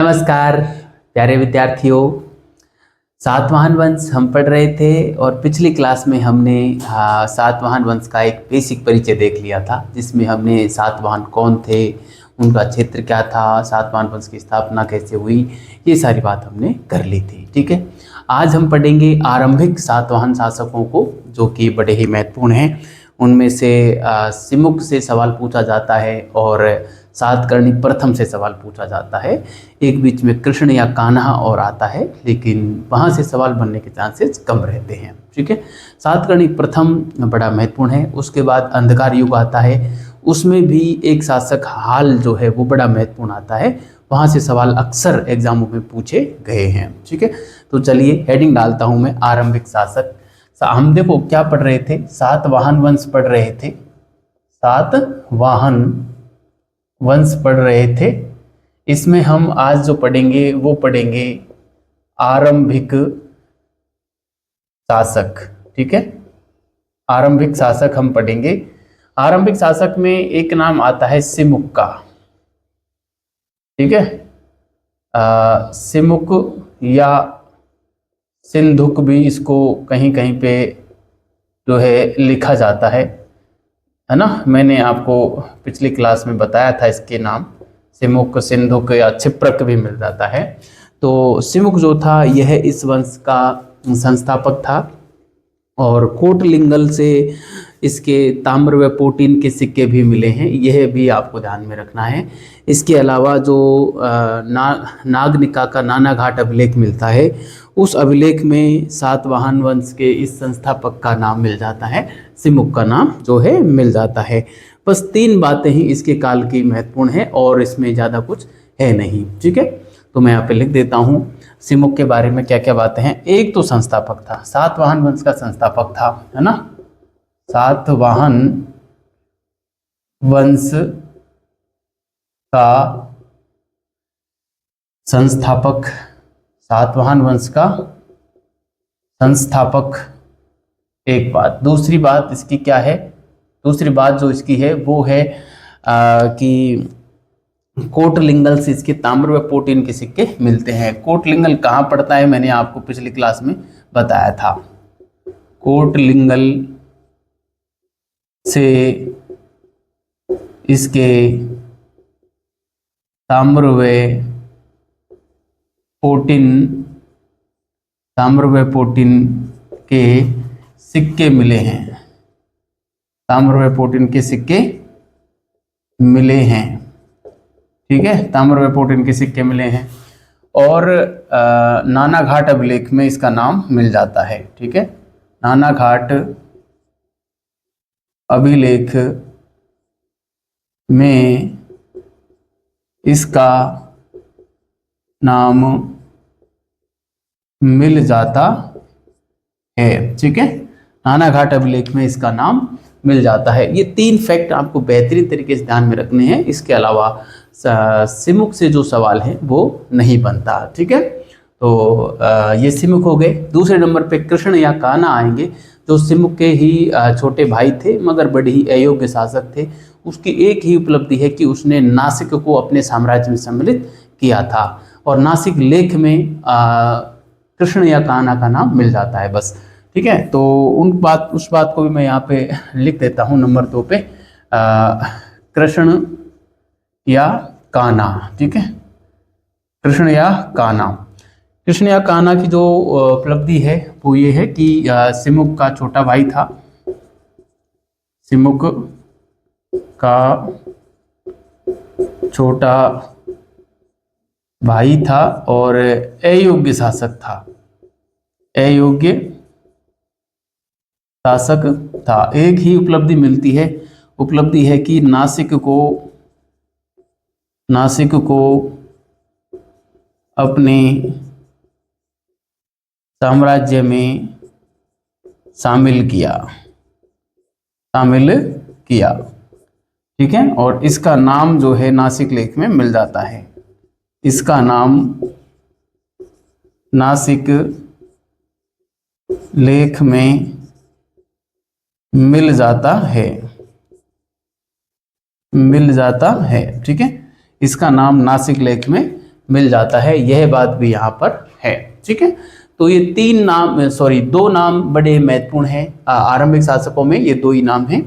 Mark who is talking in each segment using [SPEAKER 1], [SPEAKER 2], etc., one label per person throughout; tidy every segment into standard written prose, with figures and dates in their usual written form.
[SPEAKER 1] नमस्कार प्यारे विद्यार्थियों। सातवाहन वंश हम पढ़ रहे थे और पिछली क्लास में हमने सातवाहन वंश का एक बेसिक परिचय देख लिया था, जिसमें हमने सातवाहन कौन थे, उनका क्षेत्र क्या था, सातवाहन वंश की स्थापना कैसे हुई, ये सारी बात हमने कर ली थी। ठीक है, आज हम पढ़ेंगे आरंभिक सातवाहन शासकों को, जो कि बड़े ही महत्वपूर्ण हैं। उनमें से सिमुक से सवाल पूछा जाता है और सातकर्णी प्रथम से सवाल पूछा जाता है। एक बीच में कृष्ण या कान्हा और आता है, लेकिन वहाँ से सवाल बनने के चांसेस कम रहते हैं। ठीक है, सातकर्णी प्रथम बड़ा महत्वपूर्ण है। उसके बाद अंधकार युग आता है, उसमें भी एक शासक हाल जो है वो बड़ा महत्वपूर्ण आता है। वहाँ से सवाल अक्सर एग्जामों में पूछे गए हैं। ठीक है, तो चलिए हेडिंग डालता हूँ मैं, आरंभिक शासक। हम देखो क्या पढ़ रहे थे, सातवाहन वंश पढ़ रहे थे, सातवाहन वंश पढ़ रहे थे। इसमें हम आज जो पढ़ेंगे वो पढ़ेंगे आरंभिक शासक। ठीक है, आरंभिक शासक हम पढ़ेंगे। आरंभिक शासक में एक नाम आता है सिमुक का। ठीक है, सिमुक या सिंधुक भी इसको कहीं कहीं पे जो है लिखा जाता है ना। मैंने आपको पिछली क्लास में बताया था इसके नाम, सिमुक, सिंधुक या क्षिप्रक भी मिल जाता है। तो सिमुक जो था यह इस वंश का संस्थापक था और कोटलिंगल से इसके ताम्र व पोटीन के सिक्के भी मिले हैं, यह भी आपको ध्यान में रखना है। इसके अलावा जो नागनिका का नानाघाट अभिलेख मिलता है, उस अभिलेख में सातवाहन वंश के इस संस्थापक का नाम मिल जाता है, सिमुक का नाम जो है मिल जाता है। बस 3 बातें ही इसके काल की महत्वपूर्ण है और इसमें ज़्यादा कुछ है नहीं। ठीक है, तो मैं यहाँ पे लिख देता हूँ सिमुक के बारे में क्या क्या बातें हैं। एक तो संस्थापक था, सातवाहन वंश का संस्थापक था, है ना। सातवाहन वंश का संस्थापक, सातवाहन वंश का संस्थापक एक बात। दूसरी बात इसकी क्या है, दूसरी बात जो इसकी है वो है कि कोटलिंगल से इसके ताम्र व पोटीन के सिक्के मिलते हैं। कोटलिंगल कहाँ पड़ता है, मैंने आपको पिछली क्लास में बताया था। कोटलिंगल से इसके ताम्र व पोटीन के सिक्के मिले हैं, ताम्र व पोटीन के सिक्के मिले हैं। ठीक है, ताम्र व पोटीन के सिक्के मिले हैं और नानाघाट अभिलेख में इसका नाम मिल जाता है। ठीक है, नानाघाट अभिलेख में इसका नाम मिल जाता है। ठीक है, नानाघाट अभिलेख में इसका नाम मिल जाता है। ये 3 फैक्ट आपको बेहतरीन तरीके से ध्यान में रखने हैं। इसके अलावा सिमुक से जो सवाल है वो नहीं बनता। ठीक है, तो ये सिमुक हो गए। दूसरे नंबर पे कृष्ण या कान्हा आएंगे, जो सिमुक के ही छोटे भाई थे मगर बड़े ही अयोग्य शासक थे। उसकी एक ही उपलब्धि है कि उसने नासिक को अपने साम्राज्य में सम्मिलित किया था और नासिक लेख में कृष्ण या कान्हा का नाम मिल जाता है बस। ठीक है, तो उस बात को भी मैं यहाँ पे लिख देता हूँ नंबर 2 पे, कृष्ण या कान्हा। ठीक है, कृष्ण या कान्हा। कृष्ण या कान्हा की जो उपलब्धि है वो ये है कि सिमुक का छोटा भाई था, सिमुक का छोटा भाई था और अयोग्य शासक था, अयोग्य शासक था। एक ही उपलब्धि मिलती है, उपलब्धि है कि नासिक को अपने साम्राज्य में शामिल किया। ठीक है, और इसका नाम जो है नासिक लेख में मिल जाता है, इसका नाम नासिक लेख में मिल जाता है। ठीक है, इसका नाम नासिक लेख में मिल जाता है, यह बात भी यहाँ पर है। ठीक है, तो ये दो नाम बड़े महत्वपूर्ण हैं आरंभिक शासकों में, ये दो ही नाम हैं,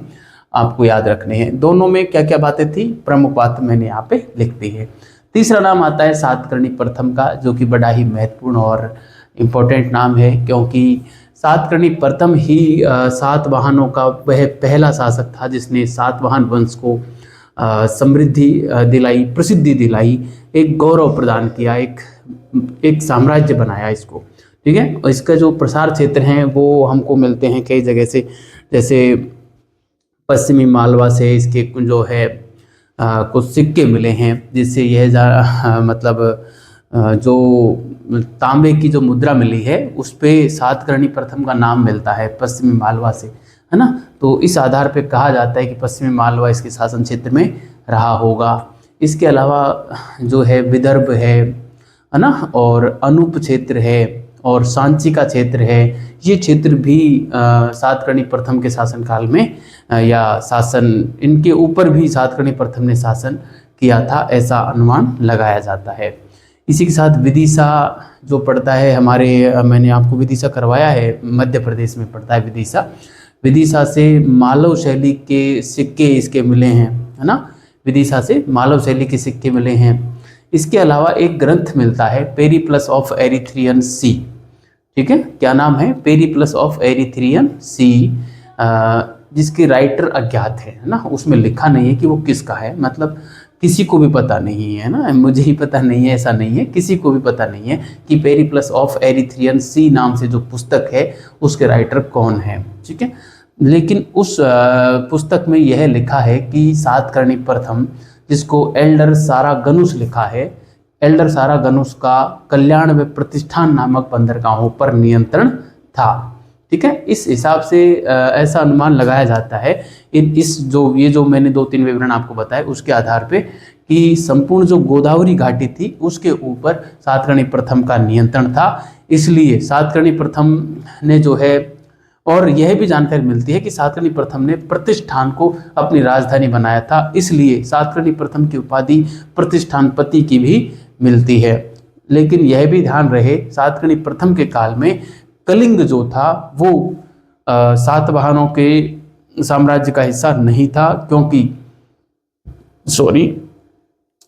[SPEAKER 1] आपको याद रखने हैं। दोनों में क्या क्या बातें थी, प्रमुख बात मैंने यहाँ पे लिख दी है। तीसरा नाम आता है सातकर्णी प्रथम का, जो कि बड़ा ही महत्वपूर्ण और इम्पोर्टेंट नाम है, क्योंकि सातकर्णी प्रथम ही सातवाहनों का वह पहला शासक था जिसने सातवाहन वंश को समृद्धि दिलाई, प्रसिद्धि दिलाई, एक गौरव प्रदान किया, एक साम्राज्य बनाया इसको। ठीक है, और इसका जो प्रसार क्षेत्र हैं वो हमको मिलते हैं कई जगह से, जैसे पश्चिमी मालवा से इसके जो है कुछ सिक्के मिले हैं, जिससे यह मतलब जो तांबे की जो मुद्रा मिली है उस पे सातकर्णी प्रथम का नाम मिलता है पश्चिमी मालवा से, है ना। तो इस आधार पे कहा जाता है कि पश्चिमी मालवा इसके शासन क्षेत्र में रहा होगा। इसके अलावा जो है विदर्भ है ना, और अनूप क्षेत्र है और सांची का क्षेत्र है, ये क्षेत्र भी सातकर्णी प्रथम के शासनकाल में या शासन इनके ऊपर भी सातकर्णी प्रथम ने शासन किया था, ऐसा अनुमान लगाया जाता है। इसी के साथ विदिशा जो पड़ता है हमारे, मैंने आपको विदिशा करवाया है, मध्य प्रदेश में पड़ता है विदिशा। विदिशा से मालव शैली के सिक्के इसके मिले हैं, है ना, विदिशा से मालव शैली के सिक्के मिले हैं। इसके अलावा एक ग्रंथ मिलता है पेरिप्लस ऑफ एरिथ्रियन सी। ठीक है, क्या नाम है, पेरिप्लस ऑफ एरिथ्रियन सी, जिसके राइटर अज्ञात है ना, उसमें लिखा नहीं है कि वो किसका है, मतलब किसी को भी पता नहीं है ना, मुझे ही पता नहीं है ऐसा नहीं है, किसी को भी पता नहीं है कि पेरिप्लस ऑफ एरिथ्रियन सी नाम से जो पुस्तक है उसके राइटर कौन है। ठीक है, लेकिन उस पुस्तक में यह लिखा है कि सातकर्णी प्रथम, जिसको एल्डर सारागनुस लिखा है, एल्डर सारागनुस का कल्याण व प्रतिष्ठान नामक बंदरगाहों पर नियंत्रण था। ठीक है, इस हिसाब से ऐसा अनुमान लगाया जाता है ये जो मैंने 2-3 विवरण आपको बताए उसके आधार पे कि संपूर्ण जो गोदावरी घाटी थी उसके ऊपर सातकर्णी प्रथम का नियंत्रण था। इसलिए सातकर्णी प्रथम ने जो है, और यह भी जानकारी मिलती है कि सातकर्णी प्रथम ने प्रतिष्ठान को अपनी राजधानी बनाया था, इसलिए सातकर्णी प्रथम की उपाधि प्रतिष्ठानपति की भी मिलती है। लेकिन यह भी ध्यान रहे, सातकर्णी प्रथम के काल में कलिंग जो था वो सातवाहनों के साम्राज्य का हिस्सा नहीं था, क्योंकि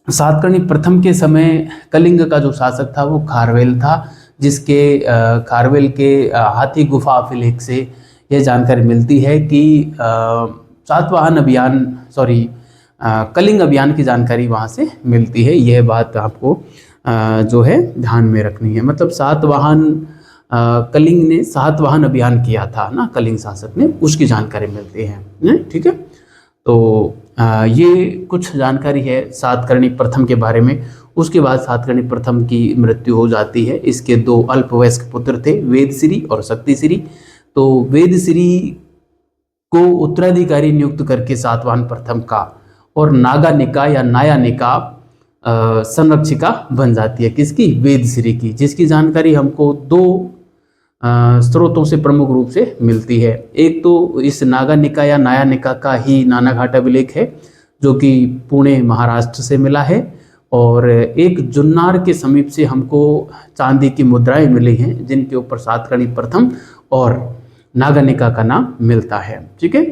[SPEAKER 1] सातकर्णी प्रथम के समय कलिंग का जो शासक था वो खारवेल था, जिसके खारवेल के हाथी गुफा अभिलेख से यह जानकारी मिलती है कि कलिंग अभियान की जानकारी वहाँ से मिलती है। यह बात आपको जो है ध्यान में रखनी है, मतलब कलिंग ने सातवाहन अभियान किया था ना, कलिंग शासक ने, उसकी जानकारी मिलती है। ठीक है, तो ये कुछ जानकारी है सातकर्णी प्रथम के बारे में। उसके बाद सातकर्णी प्रथम की मृत्यु हो जाती है। इसके 2 अल्पवयस्क पुत्र थे, वेदश्री और शक्तिश्री। तो वेदश्री को उत्तराधिकारी नियुक्त करके सातवाहन प्रथम का और नागानिका या नायानिका संरक्षिका बन जाती है, किसकी, वेदश्री की, जिसकी जानकारी हमको 2 स्रोतों से प्रमुख रूप से मिलती है। एक तो इस नागानिका या नायानिका का ही नानाघाट अभिलेख है, जो कि पुणे महाराष्ट्र से मिला है, और एक जुन्नार के समीप से हमको चांदी की मुद्राएं मिली हैं, जिनके ऊपर सातकर्णी प्रथम और नागानिका का नाम मिलता है। ठीक है,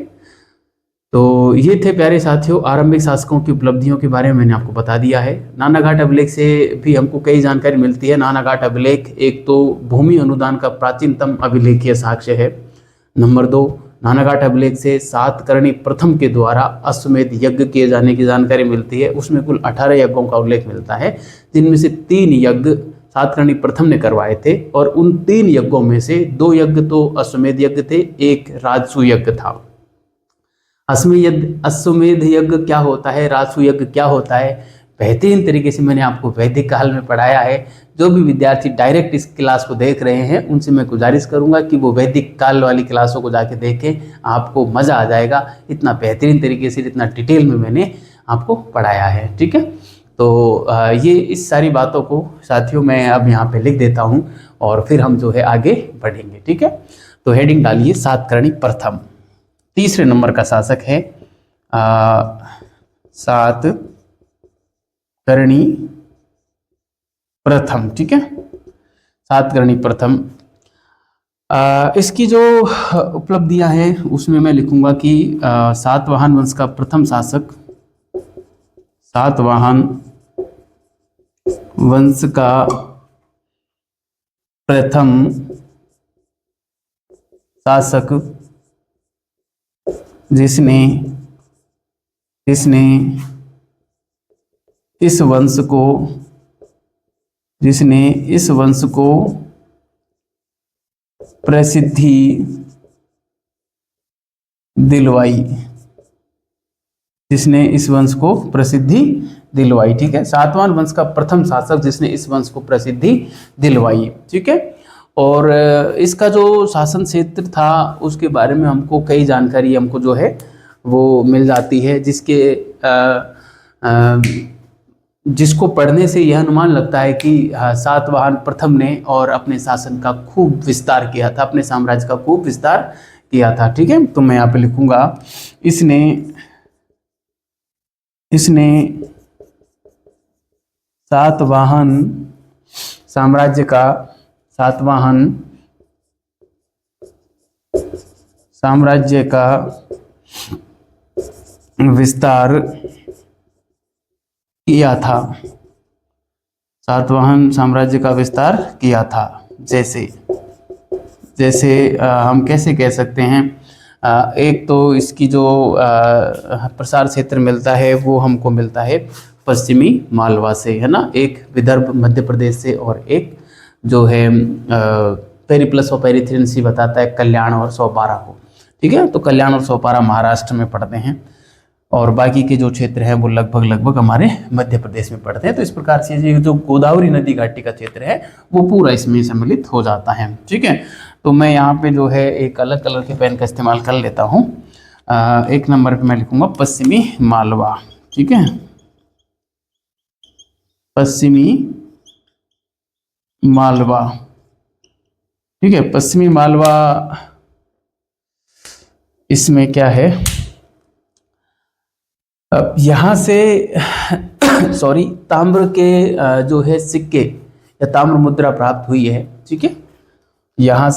[SPEAKER 1] तो ये थे प्यारे साथियों आरंभिक शासकों की उपलब्धियों के बारे में मैंने आपको बता दिया है। नानाघाट अभिलेख से भी हमको कई जानकारी मिलती है। नानाघाट अभिलेख एक तो भूमि अनुदान का प्राचीनतम अभिलेखीय साक्ष्य है। नंबर 2, नानाघाट अभिलेख से सातकर्णी प्रथम के द्वारा अश्वमेध यज्ञ किए जाने की जानकारी मिलती है। उसमें कुल 18 यज्ञों का उल्लेख मिलता है, जिनमें से 3 यज्ञ सातकर्णी प्रथम ने करवाए थे, और उन 3 यज्ञों में से 2 यज्ञ तो अश्वमेध यज्ञ थे, एक राजसू यज्ञ था। अश्वमेध यज्ञ क्या होता है, राजसू यज्ञ क्या होता है, बेहतरीन तरीके से मैंने आपको वैदिक काल में पढ़ाया है। जो भी विद्यार्थी डायरेक्ट इस क्लास को देख रहे हैं उनसे मैं गुजारिश करूंगा कि वो वैदिक काल वाली क्लासों को जाके देखें, आपको मज़ा आ जाएगा। इतना बेहतरीन तरीके से, इतना डिटेल में मैंने आपको पढ़ाया है। ठीक है, तो ये इस सारी बातों को साथियों मैं अब यहाँ पे लिख देता हूँ, और फिर हम जो है आगे बढ़ेंगे। ठीक है, तो हेडिंग डालिए सातकर्णी प्रथम। तीसरे नंबर का शासक है सातकर्णी प्रथम, ठीक है, सातकर्णी प्रथम। इसकी जो उपलब्धियां हैं उसमें मैं लिखूंगा कि सातवाहन वंश का प्रथम शासक, सातवाहन वंश का प्रथम शासक जिसने जिसने इस वंश को प्रसिद्धि दिलवाई, जिसने इस वंश को प्रसिद्धि दिलवाई, ठीक है, सातवाहन वंश का प्रथम शासक जिसने इस वंश को प्रसिद्धि दिलवाई, ठीक है। और इसका जो शासन क्षेत्र था उसके बारे में हमको कई जानकारी हमको जो है वो मिल जाती है, जिसको पढ़ने से यह अनुमान लगता है कि सातवाहन प्रथम ने और अपने शासन का खूब विस्तार किया था, अपने साम्राज्य का खूब विस्तार किया था, ठीक है। तो मैं यहाँ पे लिखूंगा इसने सातवाहन साम्राज्य का विस्तार किया था, सातवाहन साम्राज्य का विस्तार किया था। जैसे हम कैसे कह सकते हैं, एक तो इसकी जो प्रसार क्षेत्र मिलता है वो हमको मिलता है पश्चिमी मालवा से, है ना, एक विदर्भ मध्य प्रदेश से, और एक जो है पेरीप्लस और पेरीथ्रेंसी बताता है कल्याण और सौपारा को, ठीक है। तो कल्याण और सौपारा महाराष्ट्र में पड़ते हैं और बाकी के जो क्षेत्र हैं वो लगभग हमारे मध्य प्रदेश में पड़ते हैं। तो इस प्रकार से ये जो गोदावरी नदी घाटी का क्षेत्र है वो पूरा इसमें सम्मिलित हो जाता है, ठीक है। तो मैं यहाँ पे जो है एक अलग कलर के पेन का इस्तेमाल कर लेता हूँ। एक नंबर पे मैं लिखूंगा पश्चिमी मालवा, ठीक है, पश्चिमी मालवा, ठीक है। पश्चिमी मालवा इसमें क्या है, अब यहाँ से सॉरी ताम्र के जो है सिक्के या ताम्र मुद्रा प्राप्त हुई है, ठीक है। यहाँ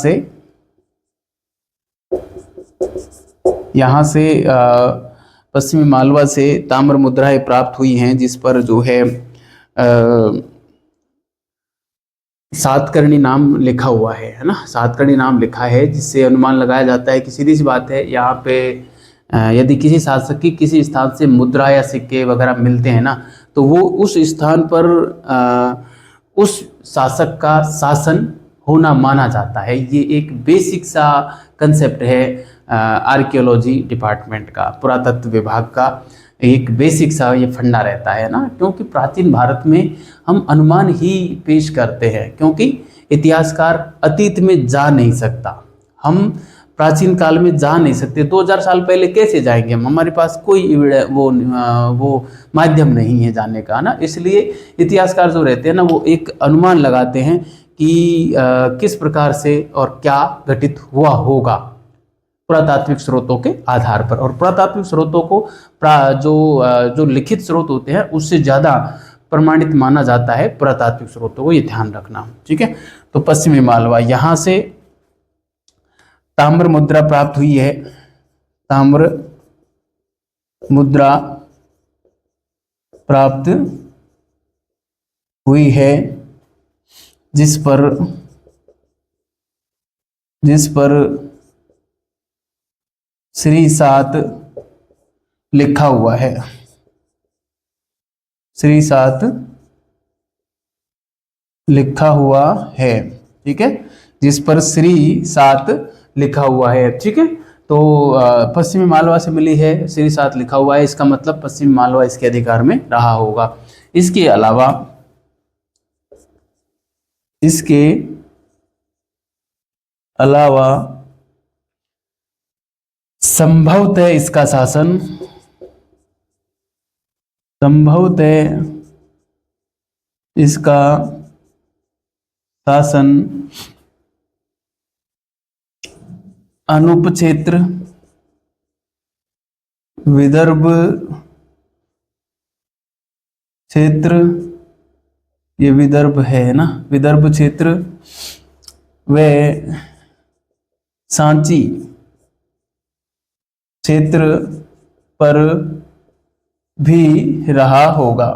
[SPEAKER 1] से पश्चिमी मालवा से ताम्र मुद्राएं प्राप्त हुई हैं जिस पर जो है सातकर्णी नाम लिखा हुआ है ना, सातकर्णी नाम लिखा है, जिससे अनुमान लगाया जाता है कि सीधी सी बात है यहाँ पे यदि किसी शासक की किसी स्थान से मुद्रा या सिक्के वगैरह मिलते हैं ना, तो वो उस स्थान पर उस शासक का शासन होना माना जाता है। ये एक बेसिक सा कंसेप्ट है आर्कियोलॉजी डिपार्टमेंट का, पुरातत्व विभाग का एक बेसिक सा ये फंडा रहता है ना, क्योंकि प्राचीन भारत में हम अनुमान ही पेश करते हैं, क्योंकि इतिहासकार अतीत में जा नहीं सकता, हम प्राचीन काल में जा नहीं सकते, 2000 साल पहले कैसे जाएंगे हम, हमारे पास कोई वो माध्यम नहीं है जाने का ना। इसलिए इतिहासकार जो रहते हैं ना वो एक अनुमान लगाते हैं कि किस प्रकार से और क्या घटित हुआ होगा पुरातात्विक स्रोतों के आधार पर, और पुरातात्विक स्रोतों को जो लिखित स्रोत होते हैं उससे ज़्यादा प्रमाणित माना जाता है पुरातात्विक स्रोतों को, ये ध्यान रखना, ठीक है। तो पश्चिमी मालवा, यहाँ से ताम्र मुद्रा प्राप्त हुई है, ताम्र मुद्रा प्राप्त हुई है जिस पर श्री 7 लिखा हुआ है, श्री 7 लिखा हुआ है, ठीक है, जिस पर श्री 7 लिखा हुआ है, ठीक है। तो पश्चिमी मालवा से मिली है, श्री 7 लिखा हुआ है, इसका मतलब पश्चिमी मालवा इसके अधिकार में रहा होगा। इसके अलावा संभवतः इसका शासन अनूप क्षेत्र विदर्भ क्षेत्र ये विदर्भ है ना, विदर्भ क्षेत्र व सांची क्षेत्र पर भी रहा होगा।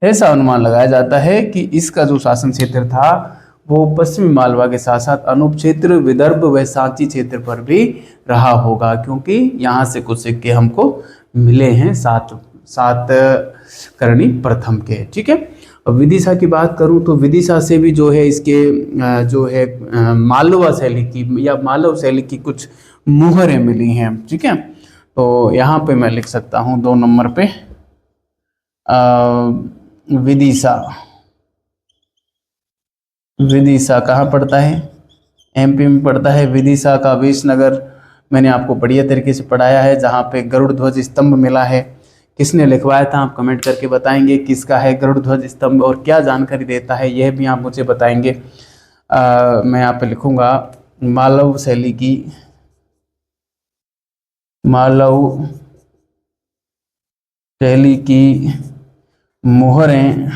[SPEAKER 1] ऐसा अनुमान लगाया जाता है कि इसका जो शासन क्षेत्र था वो पश्चिमी मालवा के साथ साथ अनूप क्षेत्र, विदर्भ व सांची क्षेत्र पर भी रहा होगा, क्योंकि यहाँ से कुछ सिक्के हमको मिले हैं सातकर्णी प्रथम के। ठीक है, अब विदिशा की बात करूं तो विदिशा से भी जो है इसके जो है मालवा शैली की या मालव शैली की कुछ मुहरें मिली हैं। ठीक है, तो यहाँ पे मैं लिख सकता हूँ 2 नंबर पे विदिशा। विदिशा कहाँ पड़ता है? एमपी में पड़ता है। विदिशा का विसनगर मैंने आपको बढ़िया तरीके से पढ़ाया है, जहाँ पे गरुड़ ध्वज स्तंभ मिला है। किसने लिखवाया था आप कमेंट करके बताएंगे किसका है गरुड़ ध्वज स्तंभ और क्या जानकारी देता है, यह भी आप मुझे बताएंगे। मैं यहाँ पे लिखूंगा मालव शैली की, मालव शैली की मोहरें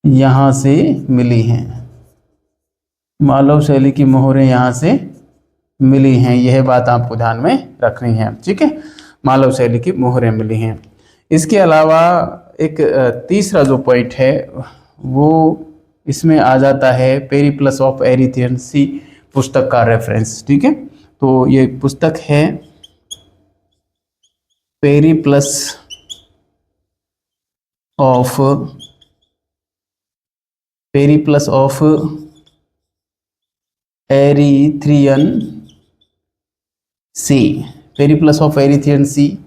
[SPEAKER 1] यहाँ से मिली हैं। मालव शैली की मोहरें यहाँ से मिली हैं, यह बात आपको ध्यान में रखनी है। ठीक है, मालव शैली की मोहरें मिली हैं। इसके अलावा एक तीसरा जो पॉइंट है वो इसमें आ जाता है पेरिप्लस ऑफ एरिथ्रियंसी पुस्तक का रेफरेंस। ठीक है, तो ये पुस्तक है Periplus of Erythraean Sea. Periplus of Erythraean Sea,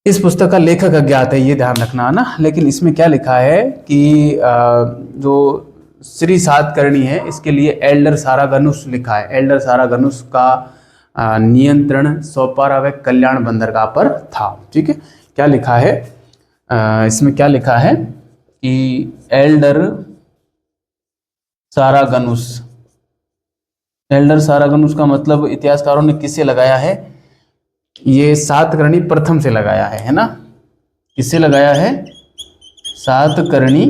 [SPEAKER 1] इस पुस्तक का लेखक अज्ञात है, ये ध्यान रखना ना। लेकिन इसमें क्या लिखा है कि जो श्री सातकर्णी है इसके लिए एल्डर सारागनुस लिखा है। एल्डर सारागनुस का नियंत्रण सोपारा व कल्याण बंदरगाह पर था। ठीक है, क्या लिखा है इसमें, क्या लिखा है कि एल्डर सारागनुस का मतलब इतिहासकारों ने किससे लगाया है? ये सातकर्णी प्रथम से लगाया है ना। किससे लगाया है? सातकर्णी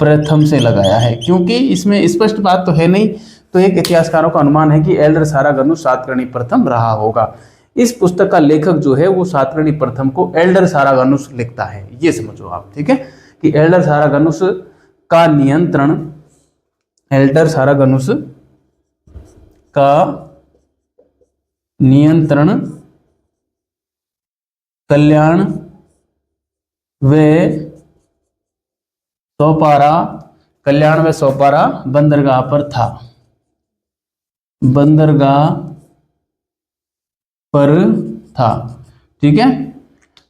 [SPEAKER 1] प्रथम से लगाया है, क्योंकि इसमें स्पष्ट बात तो है नहीं, तो एक इतिहासकारों का अनुमान है कि एल्डर सारागनुस सातकर्णी प्रथम रहा होगा। इस पुस्तक का लेखक जो है वो सातकर्णी प्रथम को एल्डर सारागनुस लिखता है, ये समझो आप। ठीक है, कि एल्डर सारागनुस का नियंत्रण, एल्डर सारागनुस का नियंत्रण कल्याण व सोपारा बंदरगाह पर था। ठीक है,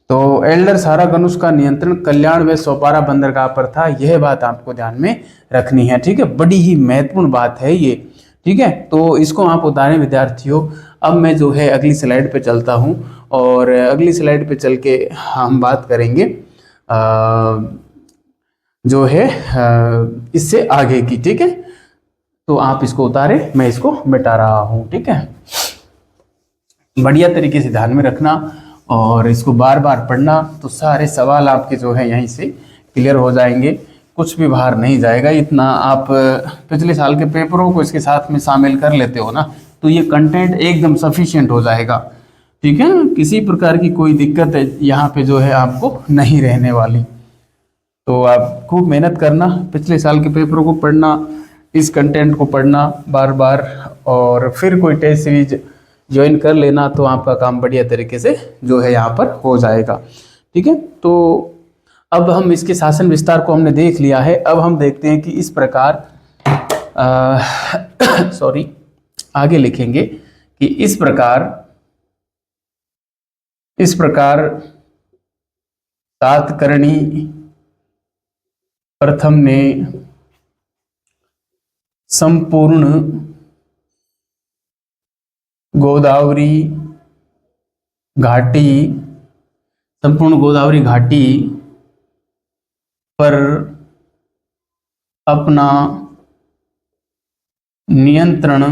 [SPEAKER 1] तो एल्डर सारागनुस का नियंत्रण कल्याण व सोपारा बंदरगाह पर था, यह बात आपको ध्यान में रखनी है। ठीक है, बड़ी ही महत्वपूर्ण बात है ये। ठीक है, तो इसको आप उतारें विद्यार्थियों। अब मैं जो है अगली स्लाइड पे चलता हूँ और अगली स्लाइड पे चल के हम बात करेंगे जो है इससे आगे की। ठीक है, तो आप इसको उतारें, मैं इसको मिटा रहा हूँ। ठीक है, बढ़िया तरीके से ध्यान में रखना और इसको बार बार पढ़ना, तो सारे सवाल आपके जो है यहीं से क्लियर हो जाएंगे, कुछ भी बाहर नहीं जाएगा। इतना आप पिछले साल के पेपरों को इसके साथ में शामिल कर लेते हो ना, तो ये कंटेंट एकदम सफिशिएंट हो जाएगा। ठीक है, किसी प्रकार की कोई दिक्कत यहाँ पे जो है आपको नहीं रहने वाली। तो आप खूब मेहनत करना, पिछले साल के पेपरों को पढ़ना, इस कंटेंट को पढ़ना बार बार, और फिर कोई टेस्ट सीरीज ज्वाइन कर लेना, तो आपका काम बढ़िया तरीके से जो है यहाँ पर हो जाएगा। ठीक है, तो अब हम इसके शासन विस्तार को हमने देख लिया है। अब हम देखते हैं कि इस प्रकार आगे लिखेंगे कि इस प्रकार सातकर्णी प्रथम ने संपूर्ण गोदावरी घाटी पर अपना नियंत्रण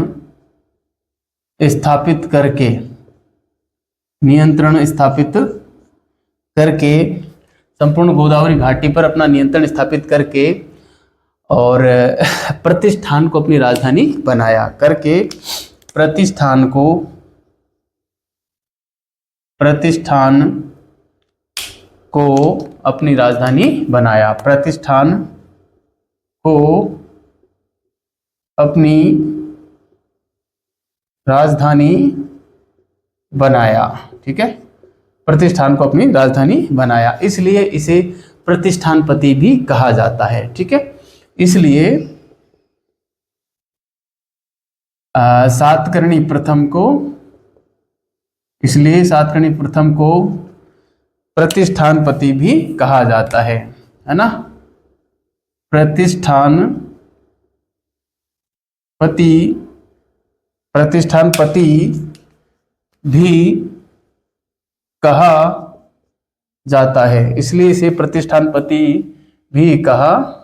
[SPEAKER 1] स्थापित करके नियंत्रण स्थापित करके, संपूर्ण गोदावरी घाटी पर अपना नियंत्रण स्थापित करके और प्रतिष्ठान को अपनी राजधानी बनाया, करके प्रतिष्ठान को अपनी राजधानी बनाया, प्रतिष्ठान को अपनी राजधानी बनाया। ठीक है, प्रतिष्ठान को अपनी राजधानी बनाया, इसलिए इसे प्रतिष्ठानपति भी कहा जाता है। ठीक है, इसलिए सातकर्णी प्रथम को प्रतिष्ठानपति भी कहा जाता है ना। प्रतिष्ठानपति भी कहा जाता है, इसलिए इसे प्रतिष्ठानपति भी कहा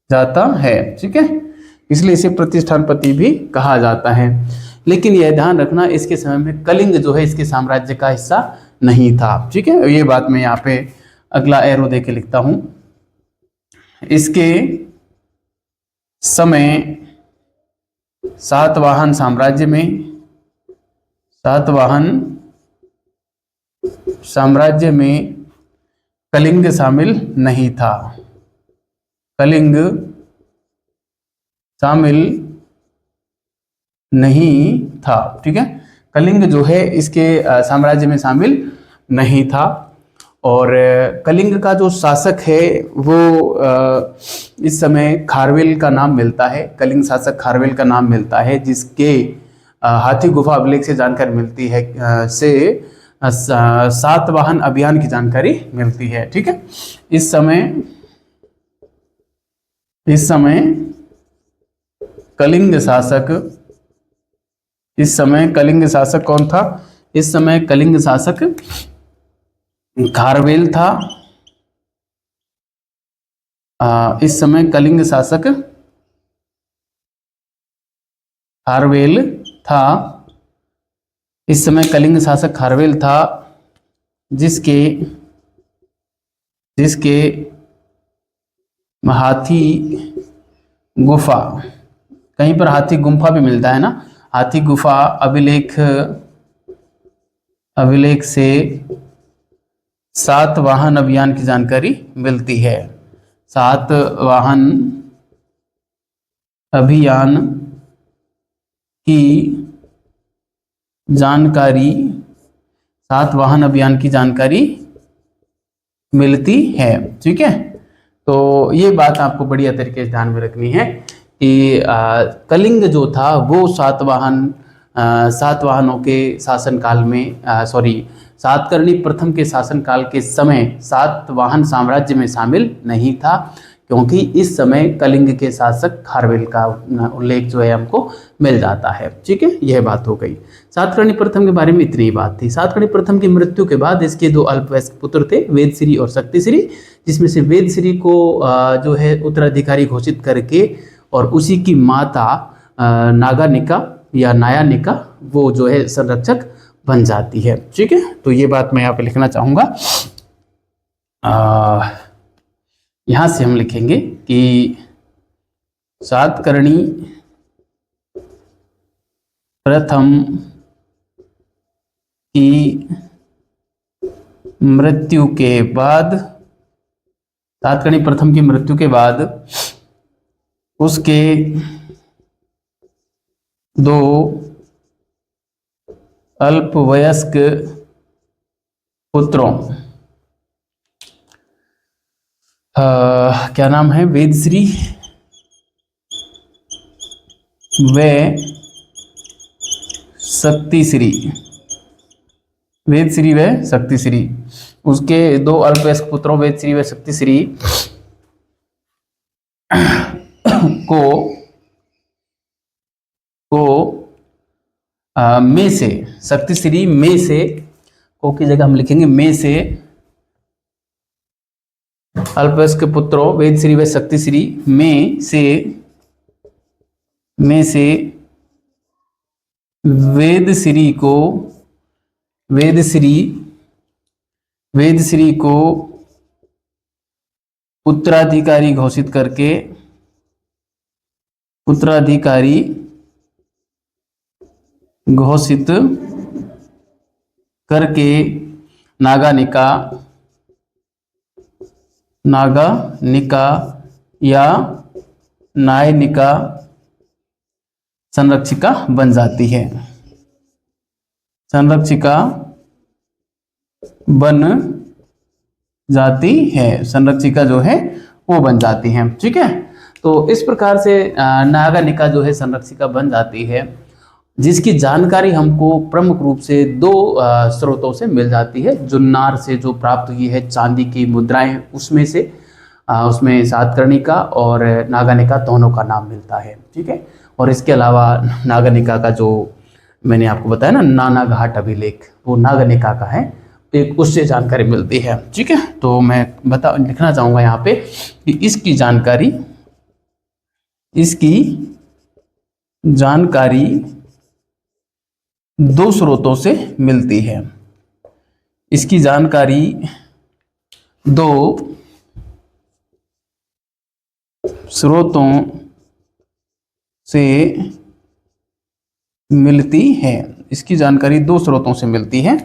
[SPEAKER 1] जाता है। ठीक है, इसलिए इसे प्रतिष्ठानपति भी कहा जाता है। लेकिन यह ध्यान रखना, इसके समय में कलिंग जो है इसके साम्राज्य का हिस्सा नहीं था। ठीक है, ये बात मैं यहाँ पे अगला एरो दे के लिखता हूं। इसके समय सातवाहन साम्राज्य में कलिंग शामिल नहीं था, कलिंग शामिल नहीं था। ठीक है, कलिंग जो है इसके साम्राज्य में शामिल नहीं था। और कलिंग का जो शासक है वो इस समय खारवेल का नाम मिलता है, कलिंग शासक खारवेल का नाम मिलता है, जिसके हाथी गुफा अभिलेख से जानकारी मिलती है, से सातवाहन अभियान की जानकारी मिलती है। ठीक है, इस समय कलिंग शासक कौन था? इस समय कलिंग शासक खारवेल था। इस समय कलिंग शासक खारवेल था। इस समय कलिंग शासक खारवेल था, जिसके हाथी गुफा, कहीं पर हाथी गुम्फा भी मिलता है ना, हाथी गुफा अभिलेख से सातवाहन अभियान की जानकारी मिलती है। सातवाहन अभियान की जानकारी मिलती है। ठीक है, तो ये बात आपको बढ़िया तरीके से ध्यान में रखनी है कि कलिंग जो था वो सातवाहनों के शासनकाल में, सातकर्णी प्रथम के शासनकाल के समय सातवाहन साम्राज्य में शामिल नहीं था, क्योंकि इस समय कलिंग के शासक खारवेल का उल्लेख जो है हमको मिल जाता है। ठीक है, यह बात हो गई। सातकर्णी प्रथम के बारे में इतनी ही बात थी। सातकर्णी प्रथम की मृत्यु के बाद इसके दो अल्पवयस्क पुत्र थे, वेदश्री और शक्तिश्री, जिसमें से वेदश्री को जो है उत्तराधिकारी घोषित करके और उसी की माता नागानिका या नायानिका वो जो है संरक्षक बन जाती है। ठीक है, तो ये बात मैं यहाँ पे लिखना चाहूँगा। यहाँ से हम लिखेंगे कि सातकर्णी प्रथम की मृत्यु के बाद, सातकर्णी प्रथम की मृत्यु के बाद उसके दो अल्पवयस्क पुत्रों, क्या नाम है, वेदश्री व शक्तिश्री, वेदश्री व शक्तिश्री, उसके दो अल्पवयस्क पुत्रों वेदश्री व शक्तिश्री में से, शक्तिश्री में से, को की जगह हम लिखेंगे में से, अल्पवयस्क पुत्रों वेदश्री व शक्तिश्री में से वेदश्री को वेदश्री को उत्तराधिकारी घोषित करके नागानिका या नायनिका संरक्षिका बन जाती है। संरक्षिका जो है वो बन जाती है। ठीक है, तो इस प्रकार से नागानिका जो है संरक्षिका बन जाती है, जिसकी जानकारी हमको प्रमुख रूप से दो स्रोतों से मिल जाती है। जुन्नार से जो प्राप्त हुई है चांदी की मुद्राएं, उसमें सातकर्णिका और नागानिका दोनों का नाम मिलता है। ठीक है, और इसके अलावा नागानिका का जो मैंने आपको बताया ना नानाघाट अभिलेख, वो नागानिका का है, एक उससे जानकारी मिलती है। ठीक है, तो मैं लिखना चाहूँगा यहाँ पे कि इसकी जानकारी दो स्रोतों से मिलती है। इसकी जानकारी दो स्रोतों से मिलती है। इसकी जानकारी दो स्रोतों से मिलती है।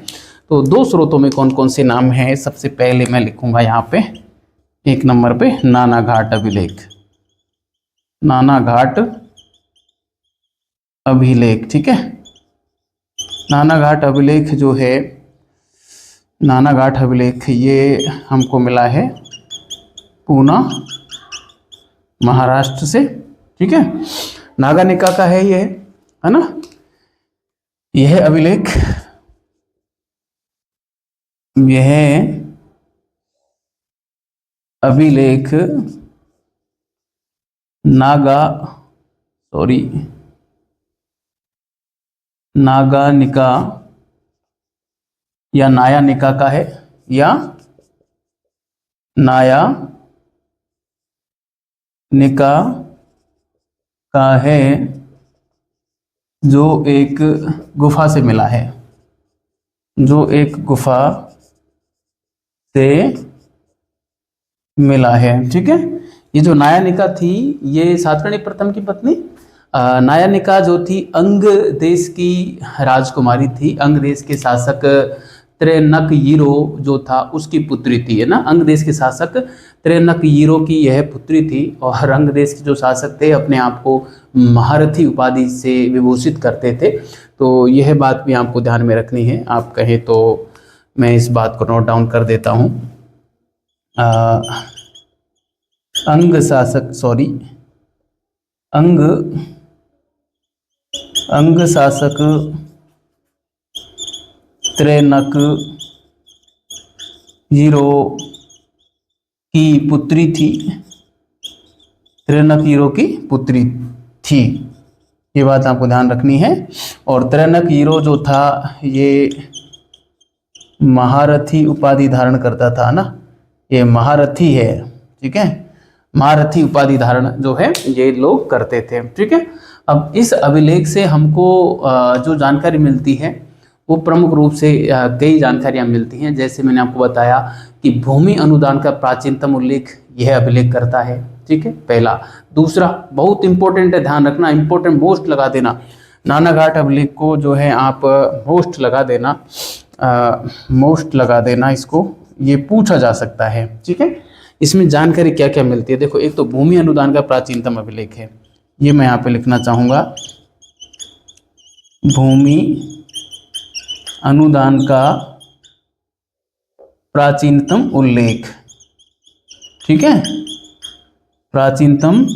[SPEAKER 1] तो दो स्रोतों में कौन कौन से नाम हैं? सबसे पहले मैं लिखूंगा यहाँ पे 1 नंबर पे नानाघाट अभिलेख। नानाघाट अभिलेख, ठीक है। नानाघाट अभिलेख जो है, नानाघाट अभिलेख ये हमको मिला है पूना, महाराष्ट्र से। ठीक है, नागानिका का है ये, है ना। यह अभिलेख नागानिका या नायानिका का है, या नायानिका का है, जो एक गुफा से मिला है, जो एक गुफा से मिला है। ठीक है, ये जो नायानिका थी ये सातकर्णी प्रथम की पत्नी नायानिका जो थी अंग देश की राजकुमारी थी। अंग देश के शासक त्रेनकयिरो जो था उसकी पुत्री थी, है ना। अंग देश के शासक त्रेनकयिरो की यह पुत्री थी, और अंग देश के जो शासक थे अपने आप को महारथी उपाधि से विभूषित करते थे। तो यह बात भी आपको ध्यान में रखनी है। आप कहें तो मैं इस बात को नोट डाउन कर देता हूँ। अंग शासक त्रेनकयिरो की पुत्री थी। त्रेनकयिरो की पुत्री थी, ये बात आपको ध्यान रखनी है। और त्रेनकयिरो जो था ये महारथी उपाधि धारण करता था ना, ये महारथी है। ठीक है, महारथी उपाधि धारण जो है ये लोग करते थे। ठीक है, अब इस अभिलेख से हमको जो जानकारी मिलती है वो प्रमुख रूप से कई जानकारियां मिलती हैं। जैसे मैंने आपको बताया कि भूमि अनुदान का प्राचीनतम उल्लेख यह अभिलेख करता है। ठीक है, पहला। दूसरा बहुत इंपॉर्टेंट है, ध्यान रखना, इंपॉर्टेंट मोस्ट लगा देना। नानाघाट अभिलेख को जो है आप मोस्ट लगा देना इसको, ये पूछा जा सकता है। ठीक है, इसमें जानकारी क्या क्या मिलती है देखो। एक तो भूमि अनुदान का प्राचीनतम अभिलेख है, ये मैं यहाँ पे लिखना चाहूँगा, भूमि अनुदान का प्राचीनतम उल्लेख। ठीक है, प्राचीनतम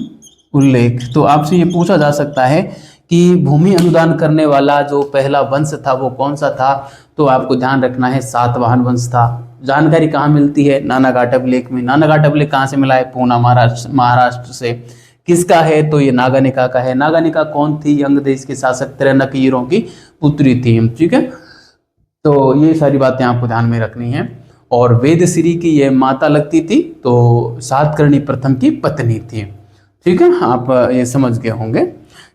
[SPEAKER 1] उल्लेख। तो आपसे ये पूछा जा सकता है कि भूमि अनुदान करने वाला जो पहला वंश था वो कौन सा था, तो आपको ध्यान रखना है सातवाहन वंश था। जानकारी कहाँ मिलती है? नानाघाट अभिलेख में। नानाघाट अभिलेख कहाँ से मिला है? पूना, महाराष्ट्र से। किसका है? तो ये नागानिका का है। नागानिका कौन थी? अंग देश के शासक त्रेनकयिरो की पुत्री थी। ठीक है, तो ये सारी बातें आपको ध्यान में रखनी है। और वेदश्री की ये माता लगती थी, तो सातकर्णी प्रथम की पत्नी थी। ठीक है, आप ये समझ गए होंगे,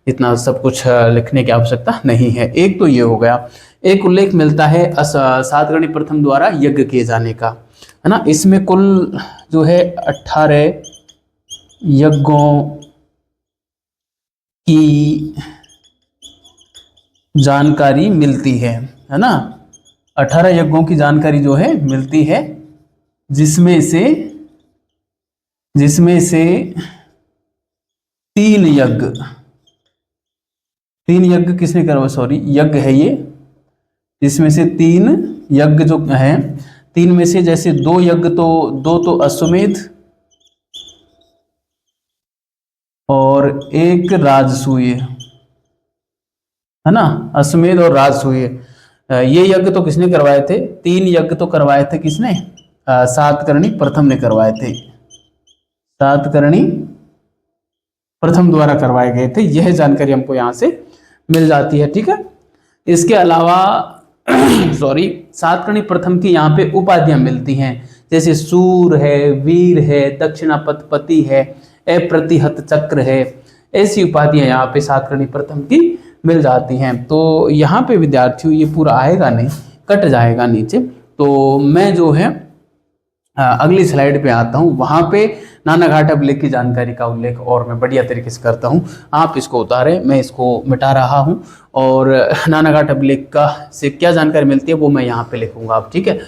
[SPEAKER 1] इतना सब कुछ लिखने की आवश्यकता नहीं है। एक तो ये हो गया। एक उल्लेख मिलता है सातकर्णी प्रथम द्वारा यज्ञ किए जाने का, है ना। इसमें कुल जो है 18 यज्ञों की जानकारी मिलती है ना। 18 यज्ञों की जानकारी जो है मिलती है, जिसमें से 3 यज्ञ किसने करवा, सॉरी यज्ञ है ये, जिसमें से 3 यज्ञ जो है, 3 में से जैसे 2 यज्ञ तो 2 तो अश्वमेध और 1 राजसूय, है ना। अश्वमेध और राजसूय, ये यज्ञ तो किसने करवाए थे? 3 यज्ञ तो करवाए थे किसने? सातकर्णी प्रथम ने करवाए थे, सातकर्णी प्रथम द्वारा करवाए गए थे। यह जानकारी हमको यहाँ से मिल जाती है, ठीक है। इसके अलावा सॉरी, सातकर्णी प्रथम की यहाँ पे उपाधियां मिलती हैं, जैसे सूर है, वीर है, दक्षिणापति है, अप्रतिहत चक्र है, ऐसी उपाधियां यहाँ पे सातकर्णी प्रथम की मिल जाती हैं। तो यहाँ पे विद्यार्थियों ये पूरा आएगा नहीं, कट जाएगा नीचे। तो मैं जो है अगली स्लाइड पे आता हूँ, वहाँ पे नानाघाट अभिलेख की जानकारी का उल्लेख और मैं बढ़िया तरीके से करता हूँ। आप इसको उतारें, मैं इसको मिटा रहा हूँ, और नानाघाट अभिलेख का से क्या जानकारी मिलती है वो मैं यहाँ पे लिखूंगा अब, ठीक है।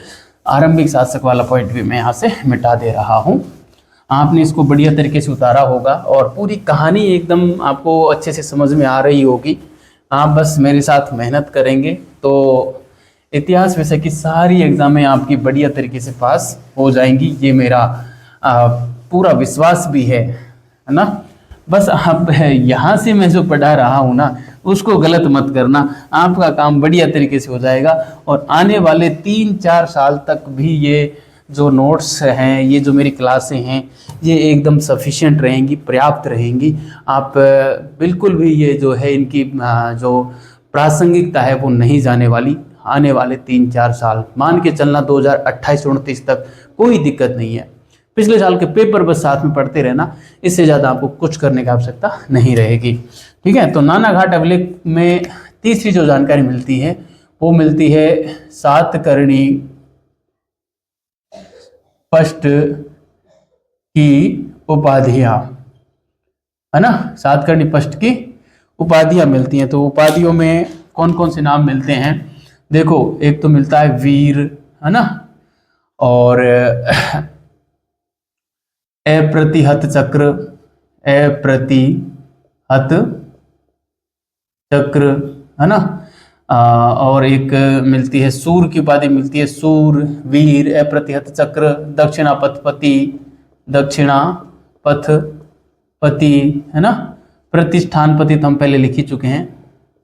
[SPEAKER 1] आरंभिक शासक वाला पॉइंट भी मैं यहाँ से मिटा दे रहा हूँ। आपने इसको बढ़िया तरीके से उतारा होगा और पूरी कहानी एकदम आपको अच्छे से समझ में आ रही होगी। आप बस मेरे साथ मेहनत करेंगे तो इतिहास विषय की सारी एग्जामें आपकी बढ़िया तरीके से पास हो जाएंगी, ये मेरा पूरा विश्वास भी है ना। बस आप यहाँ से मैं जो पढ़ा रहा हूँ ना, उसको गलत मत करना, आपका काम बढ़िया तरीके से हो जाएगा। और आने वाले 3-4 साल तक भी ये जो नोट्स हैं, ये जो मेरी क्लासें हैं, ये एकदम सफिशिएंट रहेंगी, पर्याप्त रहेंगी। आप बिल्कुल भी ये जो है इनकी जो प्रासंगिकता है वो नहीं जाने वाली। आने वाले 3-4 साल मान के चलना, 2028-29 तक कोई दिक्कत नहीं है। पिछले साल के पेपर बस साथ में पढ़ते रहना, इससे ज़्यादा आपको कुछ करने की आवश्यकता नहीं रहेगी, ठीक है। तो नानाघाट अभिलेख में तीसरी जो जानकारी मिलती है वो मिलती है सातकर्णी पष्ट की उपाधियां, है ना। सातकर्णी पष्ट की उपाधियां मिलती हैं। तो उपाधियों में कौन कौन से नाम मिलते हैं? देखो, एक तो मिलता है वीर, है ना, और अप्रतिहत चक्र, अप्रतिहत चक्र, है ना। और एक मिलती है सूर की उपाधि मिलती है, सूर, वीर, अप्रतिहत चक्र, दक्षिणापथपति, दक्षिणापथपति, है ना। प्रतिष्ठानपति तो हम पहले लिख ही चुके हैं,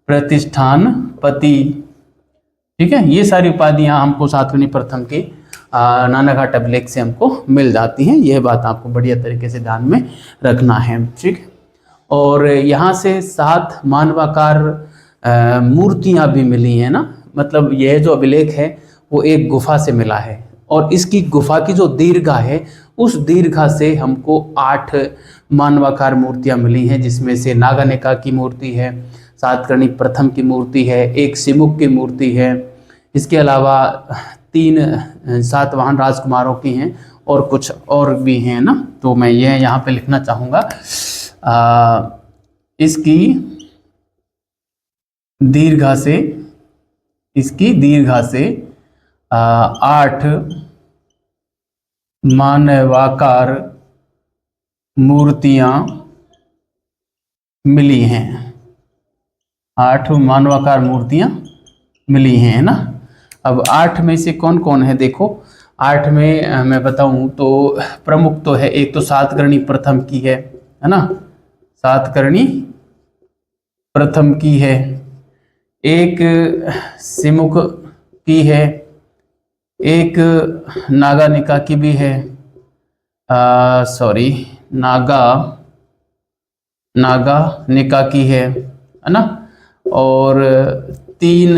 [SPEAKER 1] प्रतिष्ठानपति, ठीक है। ये सारी उपाधियां हमको सातकर्णी प्रथम के नानाघाट अभिलेख से हमको मिल जाती हैं। यह बात आपको बढ़िया तरीके से ध्यान में रखना है, ठीक। और यहाँ से 7 मानवाकार मूर्तियां भी मिली हैं ना। मतलब यह जो अभिलेख है वो एक गुफा से मिला है, और इसकी गुफा की जो दीर्घा है, उस दीर्घा से हमको 8 मानवाकार मूर्तियां मिली हैं, जिसमें से नागानेका की मूर्ति है, सातकर्णी प्रथम की मूर्ति है, एक सिमुक की मूर्ति है। इसके अलावा 3 सातवाहन राजकुमारों की हैं, और कुछ और भी हैं ना। तो मैं यह यहाँ पे लिखना चाहूँगा, इसकी दीर्घा से 8 मानवाकार मूर्तियां मिली हैं, 8 मानवाकार मूर्तियां मिली हैं ना। अब 8 में से कौन कौन है? देखो, 8 में मैं बताऊं तो प्रमुख तो है, एक तो सातकर्णी प्रथम की है ना, सातकर्णी प्रथम की है, एक सिमुक की है, एक नागानिका की भी है, सॉरी नागानिका की है ना, और 3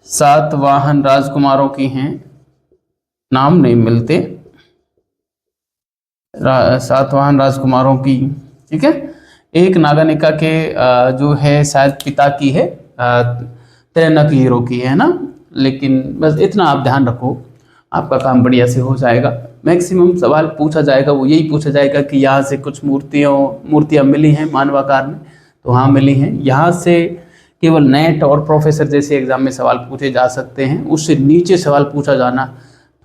[SPEAKER 1] सातवाहन राजकुमारों की हैं, नाम नहीं मिलते, सातवाहन राजकुमारों की, ठीक है। एक नागानिका के जो है शायद पिता की है, तरह न क्लियर हो की है ना। लेकिन बस इतना आप ध्यान रखो, आपका काम बढ़िया से हो जाएगा। मैक्सिमम सवाल पूछा जाएगा वो यही पूछा जाएगा कि यहाँ से कुछ मूर्तियाँ मिली हैं मानवाकार में, तो हाँ मिली हैं। यहाँ से केवल नेट और प्रोफेसर जैसे एग्जाम में सवाल पूछे जा सकते हैं, उससे नीचे सवाल पूछा जाना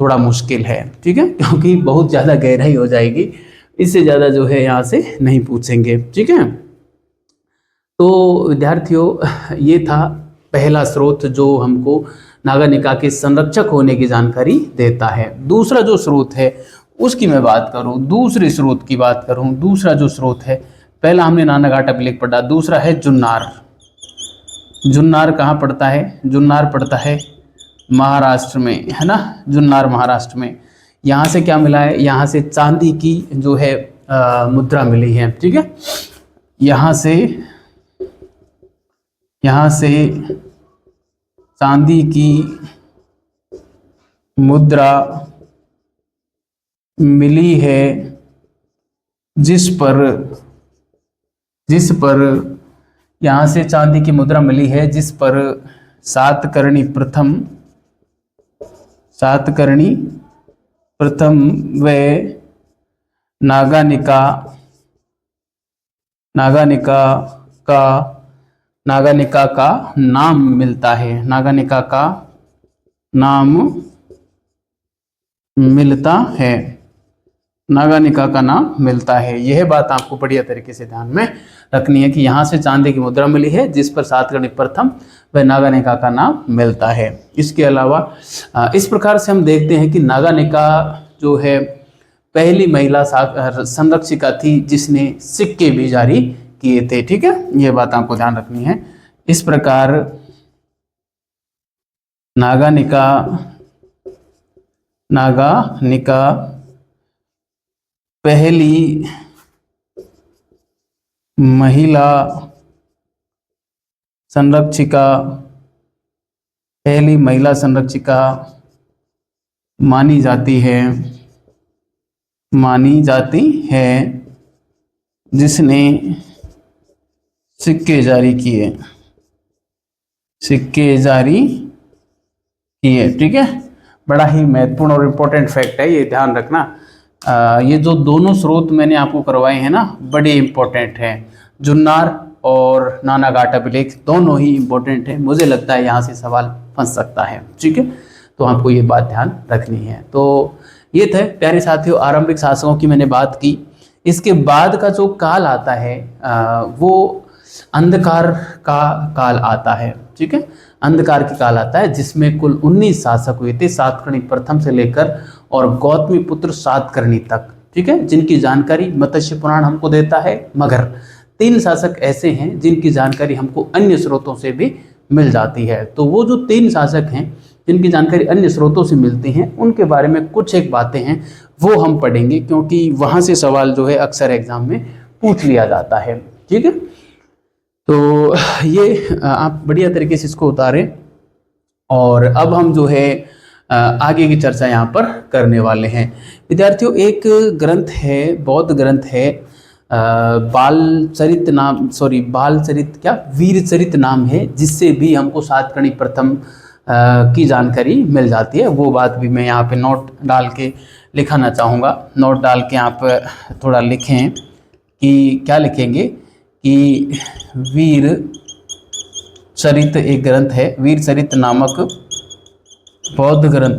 [SPEAKER 1] थोड़ा मुश्किल है, ठीक है, क्योंकि बहुत ज़्यादा गहराई हो जाएगी। इससे ज़्यादा जो है यहाँ से नहीं पूछेंगे, ठीक है। तो विद्यार्थियों, ये था पहला स्रोत जो हमको नागा निकाय के संरक्षक होने की जानकारी देता है। दूसरा जो स्रोत है उसकी मैं बात करूं, दूसरे स्रोत की बात करूं, दूसरा जो स्रोत है, पहला हमने नानाघाट अभिलेख पढ़ा, दूसरा है जुन्नार। जुन्नार कहाँ पड़ता है? जुन्नार पड़ता है महाराष्ट्र में, है ना, जुन्नार महाराष्ट्र में। यहाँ से क्या मिला है? यहाँ से चांदी की जो है मुद्रा मिली है, ठीक है। यहाँ से चांदी की मुद्रा मिली है, जिस पर यहाँ से चांदी की मुद्रा मिली है जिस पर सातकर्णी प्रथम व नागानिका का नाम मिलता है। नागानिका का नाम मिलता है, नागानिका का नाम मिलता है। यह बात आपको बढ़िया तरीके से ध्यान में रखनी है कि यहाँ से चांदी की मुद्रा मिली है जिस पर सातकर्णी प्रथम व नागानिका का नाम मिलता है। इसके अलावा इस प्रकार से हम देखते हैं कि नागानिका जो है पहली महिला संरक्षिका थी जिसने सिक्के भी जारी किए थे, ठीक है। यह बात आपको ध्यान रखनी है। इस प्रकार नागानिका पहली महिला संरक्षिका मानी जाती है जिसने सिक्के जारी किए, ठीक है। बड़ा ही महत्वपूर्ण और इम्पोर्टेंट फैक्ट है, ये ध्यान रखना। ये जो दोनों स्रोत मैंने आपको करवाए हैं ना, बड़े इम्पोर्टेंट हैं। जुन्नार और नानाघाट अभिलेख दोनों ही इम्पोर्टेंट है। मुझे लगता है यहाँ से सवाल फंस सकता है, ठीक है, तो आपको ये बात ध्यान रखनी है। तो ये थे प्यारे साथियों आरंभिक शासकों की मैंने बात की। इसके बाद का जो काल आता है वो अंधकार का काल आता है, ठीक है। अंधकार की काल आता है जिसमें कुल 19 शासक हुए थे, सातकर्णी प्रथम से लेकर और गौतमी पुत्र सातकर्णी तक, ठीक है, जिनकी जानकारी मत्स्य पुराण हमको देता है। मगर 3 शासक ऐसे हैं जिनकी जानकारी हमको अन्य स्रोतों से भी मिल जाती है। तो वो जो 3 शासक हैं जिनकी जानकारी अन्य स्रोतों से मिलती हैं, उनके बारे में कुछ एक बातें हैं वो हम पढ़ेंगे, क्योंकि वहाँ से सवाल जो है अक्सर एग्जाम में पूछ लिया जाता है, ठीक है। तो ये आप बढ़िया तरीके से इसको उतारें। और अब हम जो है आगे की चर्चा यहाँ पर करने वाले हैं। विद्यार्थियों, एक ग्रंथ है, बौद्ध ग्रंथ है, वीरचरित नाम है, जिससे भी हमको सातकर्णी प्रथम की जानकारी मिल जाती है। वो बात भी मैं यहाँ पे नोट डाल के लिखाना चाहूँगा। नोट डाल के आप थोड़ा लिखें कि क्या लिखेंगे कि वीरचरित एक ग्रंथ है, वीरचरित नामक बौद्ध ग्रंथ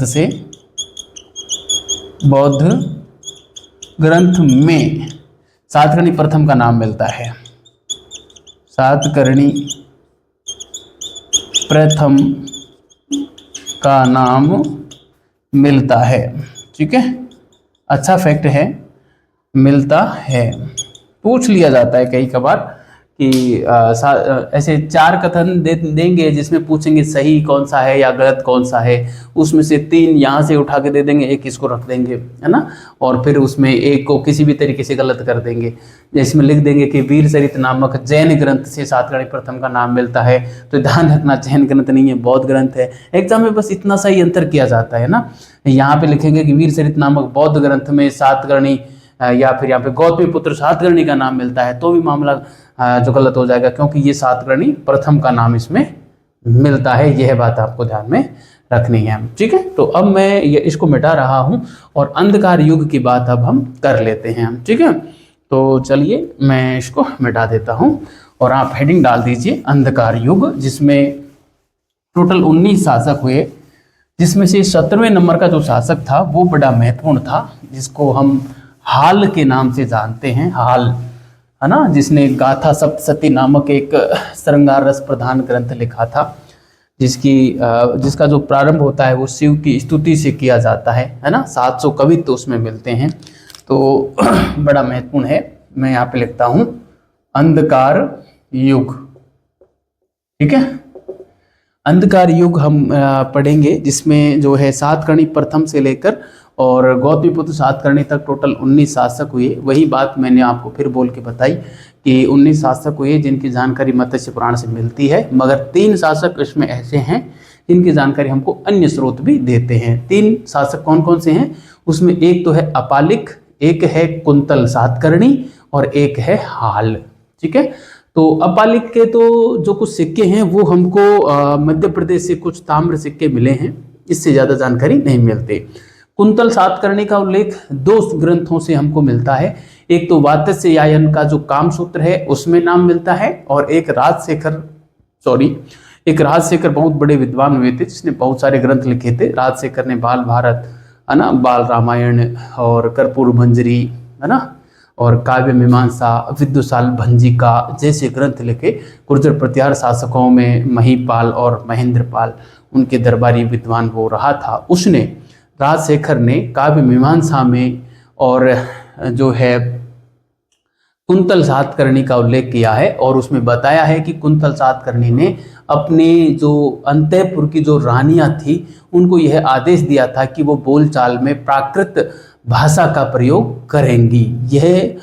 [SPEAKER 1] में सातकर्णी प्रथम का नाम मिलता है। सातकर्णी प्रथम का नाम मिलता है, ठीक है। अच्छा फैक्ट है, मिलता है। पूछ लिया जाता है कई कबार कि ऐसे 4 कथन देंगे जिसमें पूछेंगे सही कौन सा है या गलत कौन सा है। उसमें से 3 यहाँ से उठा के दे देंगे, 1 इसको रख देंगे, है ना, और फिर उसमें 1 को किसी भी तरीके से गलत कर देंगे। जिसमें लिख देंगे कि वीरचरित नामक जैन ग्रंथ से सातकर्णी प्रथम का नाम मिलता है। तो ध्यान रखना, जैन ग्रंथ नहीं है, बौद्ध ग्रंथ है। एग्जाम में बस इतना सा ही अंतर किया जाता है ना। यहाँ पे लिखेंगे कि वीरचरित नामक बौद्ध ग्रंथ में सातकर्णी या फिर यहाँ पे गौतमी पुत्र सातकर्णी का नाम मिलता है, तो भी मामला जो गलत हो जाएगा, क्योंकि ये सातकर्णी प्रथम का नाम इसमें मिलता है। यह बात आपको ध्यान में रखनी है, ठीक है। तो अब मैं ये इसको मिटा रहा हूं और अंधकार युग की बात अब हम कर लेते हैं, ठीक है। तो चलिए मैं इसको मिटा देता हूं और आप हेडिंग डाल दीजिए अंधकार युग, जिसमें टोटल 19 शासक हुए, जिसमें से 17वें नंबर का जो शासक था वो बड़ा महत्वपूर्ण था, जिसको हम हाल के नाम से जानते हैं। हाल, है ना, जिसने गाथा सप्तशती नामक एक श्रृंगार रस प्रधान ग्रंथ लिखा था, जिसका जो प्रारंभ होता है वो शिव की स्तुति से किया जाता है ना। 700 कवित्व तो उसमें मिलते हैं, तो बड़ा महत्वपूर्ण है। मैं यहाँ पे लिखता हूँ अंधकार युग, ठीक है। अंधकार युग हम पढ़ेंगे, जिसमें जो है सातकर्णी प्रथम से लेकर और गौतमीपुत्र सातकर्णी तक टोटल 19 शासक हुए। वही बात मैंने आपको फिर बोल के बताई कि 19 शासक हुए जिनकी जानकारी मत्स्य पुराण से मिलती है, मगर 3 शासक इसमें ऐसे हैं जिनकी जानकारी हमको अन्य स्रोत भी देते हैं। 3 शासक कौन कौन से हैं? उसमें एक तो है अपालिक, एक है कुंतल सातकर्णी और एक है हाल, ठीक है। तो अपालिक के तो जो कुछ सिक्के हैं वो हमको मध्य प्रदेश से कुछ ताम्र सिक्के मिले हैं, इससे ज़्यादा जानकारी नहीं मिलती। कुंतल सातकर्णी का उल्लेख 2 ग्रंथों से हमको मिलता है। एक तो वात्स्यायन का जो कामसूत्र है उसमें नाम मिलता है, और एक राजशेखर बहुत बड़े विद्वान हुए थे, जिसने बहुत सारे ग्रंथ लिखे थे। राजशेखर ने बाल भारत, है ना, बाल रामायण और कर्पूर मंजरी, है ना, और काव्य मीमांसा, विद्युसाल भंजिका जैसे ग्रंथ लिखे। गुर्जर प्रतिहार शासकों में महीपाल और महेंद्रपाल उनके दरबारी विद्वान वो रहा था। उसने, राजशेखर ने काव्य मीमांसा में और जो है कुंतल सातकर्णी का उल्लेख किया है, और उसमें बताया है कि कुंतल सातकर्णी ने अपने जो अंतःपुर की जो रानियां थी उनको यह आदेश दिया था कि वो बोलचाल में प्राकृत भाषा का प्रयोग करेंगी। यह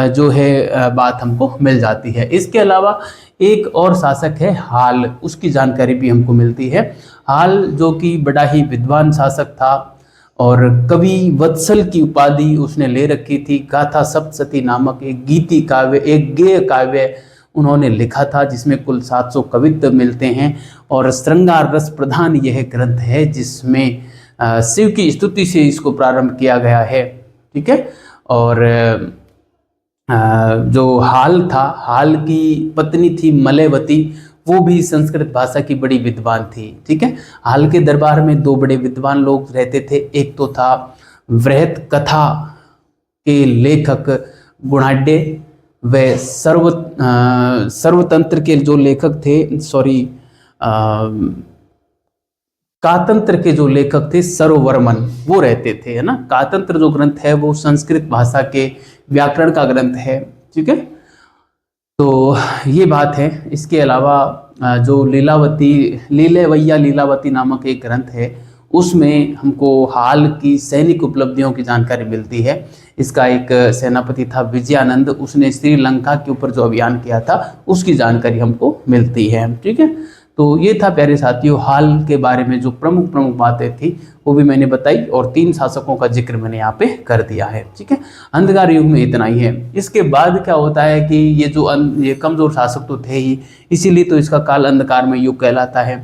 [SPEAKER 1] जो है बात हमको मिल जाती है। इसके अलावा एक और शासक है हाल, उसकी जानकारी भी हमको मिलती है। हाल जो कि बड़ा ही विद्वान शासक था और कवि वत्सल की उपाधि उसने ले रखी थी। गाथा सप्तशती नामक एक गीति काव्य, एक गेय काव्य उन्होंने लिखा था, जिसमें कुल 700 कवित्व मिलते हैं, और श्रृंगार रस प्रधान यह ग्रंथ है जिसमें शिव की स्तुति से इसको प्रारंभ किया गया है, ठीक है। और जो हाल था, हाल की पत्नी थी मलयवती, वो भी संस्कृत भाषा की बड़ी विद्वान थी, ठीक है। हाल के दरबार में 2 बड़े विद्वान लोग रहते थे। एक तो था वृहत कथा के लेखक गुणाढ्य, व सर्वतंत्र के जो लेखक थे, कातंत्र के जो लेखक थे सर्ववर्मन, वो रहते थे, है ना। कातंत्र जो ग्रंथ है वो संस्कृत भाषा के व्याकरण का ग्रंथ है, ठीक है। तो ये बात है। इसके अलावा जो लीलावती नामक एक ग्रंथ है, उसमें हमको हाल की सैनिक उपलब्धियों की जानकारी मिलती है। इसका एक सेनापति था विजयानंद, उसने श्रीलंका के ऊपर जो अभियान किया था उसकी जानकारी हमको मिलती है, ठीक है। तो ये था प्यारे साथियों हाल के बारे में जो प्रमुख बातें थी वो भी मैंने बताई, और 3 शासकों का जिक्र मैंने यहाँ पे कर दिया है, ठीक है। अंधकार युग में इतना ही है। इसके बाद क्या होता है कि ये कमजोर शासक तो थे ही, इसीलिए तो इसका काल अंधकार में युग कहलाता है।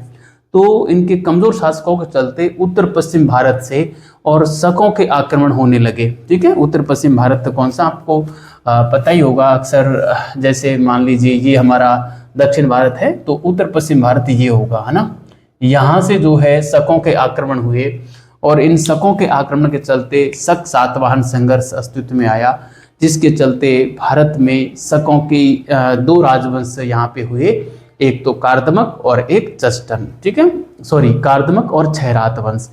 [SPEAKER 1] तो इनके कमजोर शासकों के चलते उत्तर पश्चिम भारत से और शकों के आक्रमण होने लगे, ठीक है। उत्तर पश्चिम भारत तो कौन सा आपको पता ही होगा। अक्सर जैसे मान लीजिए ये हमारा दक्षिण भारत है, तो उत्तर पश्चिम भारत ये होगा, है ना। यहाँ से जो है शकों के आक्रमण हुए, और इन शकों के आक्रमण के चलते शक सातवाहन संघर्ष अस्तित्व में आया, जिसके चलते भारत में शकों की 2 राजवंश यहाँ पे हुए। एक तो कार्दमक और एक चष्टन, ठीक है, कार्दमक और क्षयरात वंश।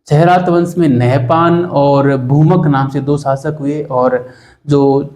[SPEAKER 1] क्षयरात वंश में नहपान और भूमक नाम से 2 शासक हुए, और जो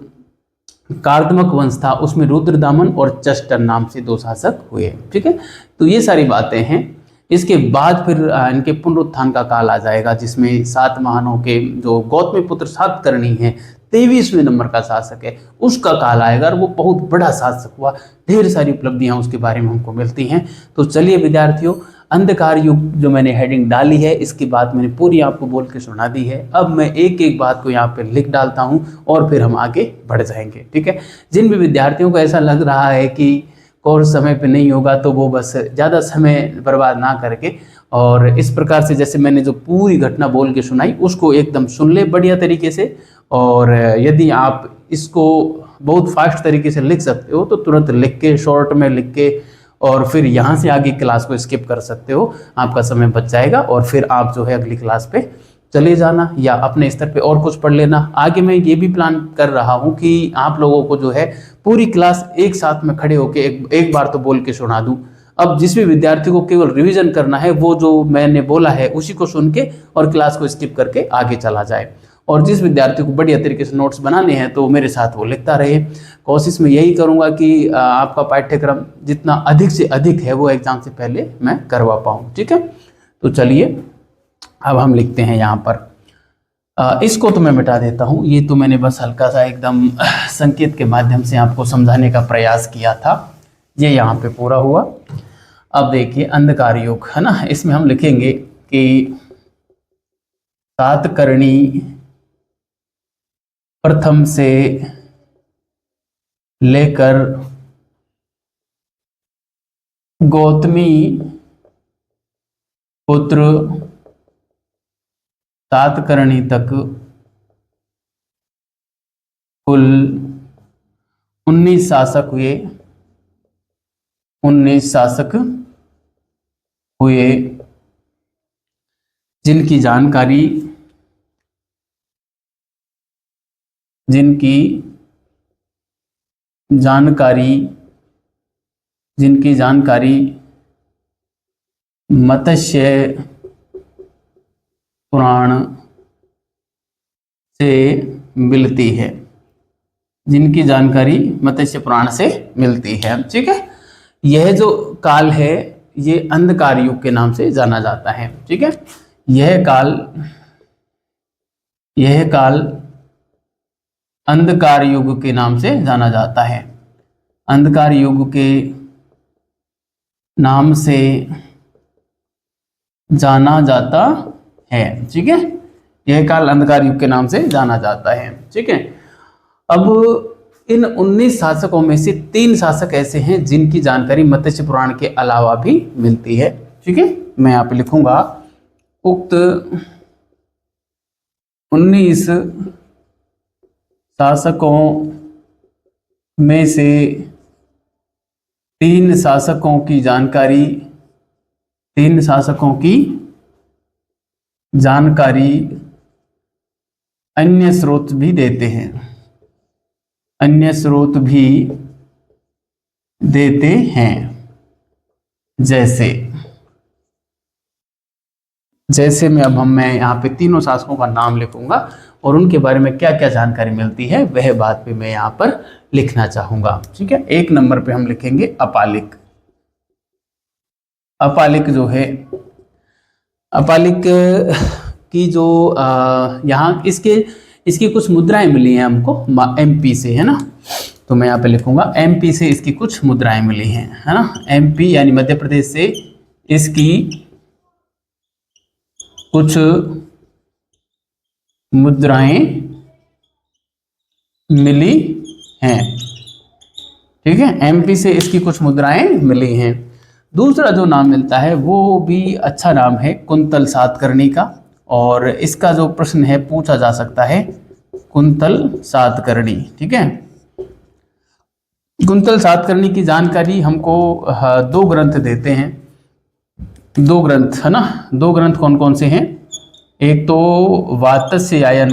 [SPEAKER 1] कार्दमक वंश था उसमें रुद्रदामन और चष्टन नाम से 2 शासक हुए, ठीक है। तो ये सारी बातें हैं। इसके बाद फिर इनके पुनरुत्थान का काल आ जाएगा, जिसमें सातवाहनों के जो गौतमीपुत्र सातकर्णी है 23वें नंबर का शासक है, उसका काल आएगा, और वो बहुत बड़ा शासक हुआ। ढेर सारी उपलब्धियां उसके बारे में हमको मिलती हैं। तो चलिए विद्यार्थियों, अंधकार युग जो मैंने हेडिंग डाली है, इसकी बात मैंने पूरी आपको बोल के सुना दी है। अब मैं एक एक बात को यहाँ पे लिख डालता हूँ और फिर हम आगे बढ़ जाएंगे, ठीक है। जिन भी विद्यार्थियों को ऐसा लग रहा है कि कोर्स समय पे नहीं होगा तो वो बस ज़्यादा समय बर्बाद ना करके, और इस प्रकार से जैसे मैंने जो पूरी घटना बोल के सुनाई उसको एकदम सुन ले बढ़िया तरीके से। और यदि आप इसको बहुत फास्ट तरीके से लिख सकते हो तो तुरंत लिख के, शॉर्ट में लिख के, और फिर यहाँ से आगे क्लास को स्किप कर सकते हो, आपका समय बच जाएगा। और फिर आप जो है अगली क्लास पे चले जाना या अपने स्तर पे और कुछ पढ़ लेना। आगे मैं ये भी प्लान कर रहा हूँ कि आप लोगों को जो है पूरी क्लास एक साथ में खड़े होके एक बार तो बोल के सुना दूँ। अब जिस भी विद्यार्थी को केवल रिवीजन करना है वो जो मैंने बोला है उसी को सुन के और क्लास को स्किप करके आगे चला जाए। और जिस विद्यार्थी को बढ़िया तरीके से नोट्स बनाने हैं तो मेरे साथ वो लिखता रहे। कोशिश में यही करूँगा कि आपका पाठ्यक्रम जितना अधिक से अधिक है वो एग्जाम से पहले मैं करवा पाऊँ। ठीक है, तो चलिए अब हम लिखते हैं यहाँ पर। इसको तो मैं मिटा देता हूँ, ये तो मैंने बस हल्का सा एकदम संकेत के माध्यम से आपको समझाने का प्रयास किया था। ये यहाँ पे पूरा हुआ। अब देखिए अंधकार युग है ना, इसमें हम लिखेंगे कि सातकर्णी प्रथम से लेकर गौतमी पुत्र सातकर्णी तक कुल 19 शासक हुए। 19 शासक हुए जिनकी जानकारी मत्स्य पुराण से मिलती है। जिनकी जानकारी मत्स्य पुराण से मिलती है। ठीक है, यह जो काल है ये अंधकार युग के नाम से जाना जाता है। ठीक है, यह काल अंधकार युग के नाम से जाना जाता है। अंधकार युग के नाम से जाना जाता है। ठीक है, यह काल अंधकार युग के नाम से जाना जाता है। ठीक है, अब इन 19 शासकों में से 3 शासक ऐसे हैं जिनकी जानकारी मत्स्य पुराण के अलावा भी मिलती है। ठीक है, मैं यहाँ पे लिखूंगा उक्त 19 शासकों में से 3 शासकों की जानकारी अन्य स्रोत भी देते हैं। जैसे मैं यहाँ पे तीनों शासकों का नाम लिखूंगा और उनके बारे में क्या क्या जानकारी मिलती है वह बात भी मैं यहाँ पर लिखना चाहूंगा। ठीक है, 1 नंबर पे हम लिखेंगे अपालिक। अपालिक जो है, अपालिक की जो यहाँ इसकी कुछ मुद्राएं मिली हैं हमको MP से, है ना। तो मैं यहाँ पे लिखूंगा MP से इसकी कुछ मुद्राएं मिली हैं, है ना। MP यानी मध्य प्रदेश से इसकी कुछ मुद्राएं मिली हैं। ठीक है, MP से इसकी कुछ मुद्राएं मिली हैं। दूसरा जो नाम मिलता है वो भी अच्छा नाम है, कुंतल सातकर्णी का। और इसका जो प्रश्न है पूछा जा सकता है, कुंतल सातकर्णी। ठीक है, कुंतल सातकर्णी की जानकारी हमको 2 ग्रंथ देते हैं। 2 ग्रंथ, है ना। 2 ग्रंथ कौन कौन से हैं? एक तो वातस्यायन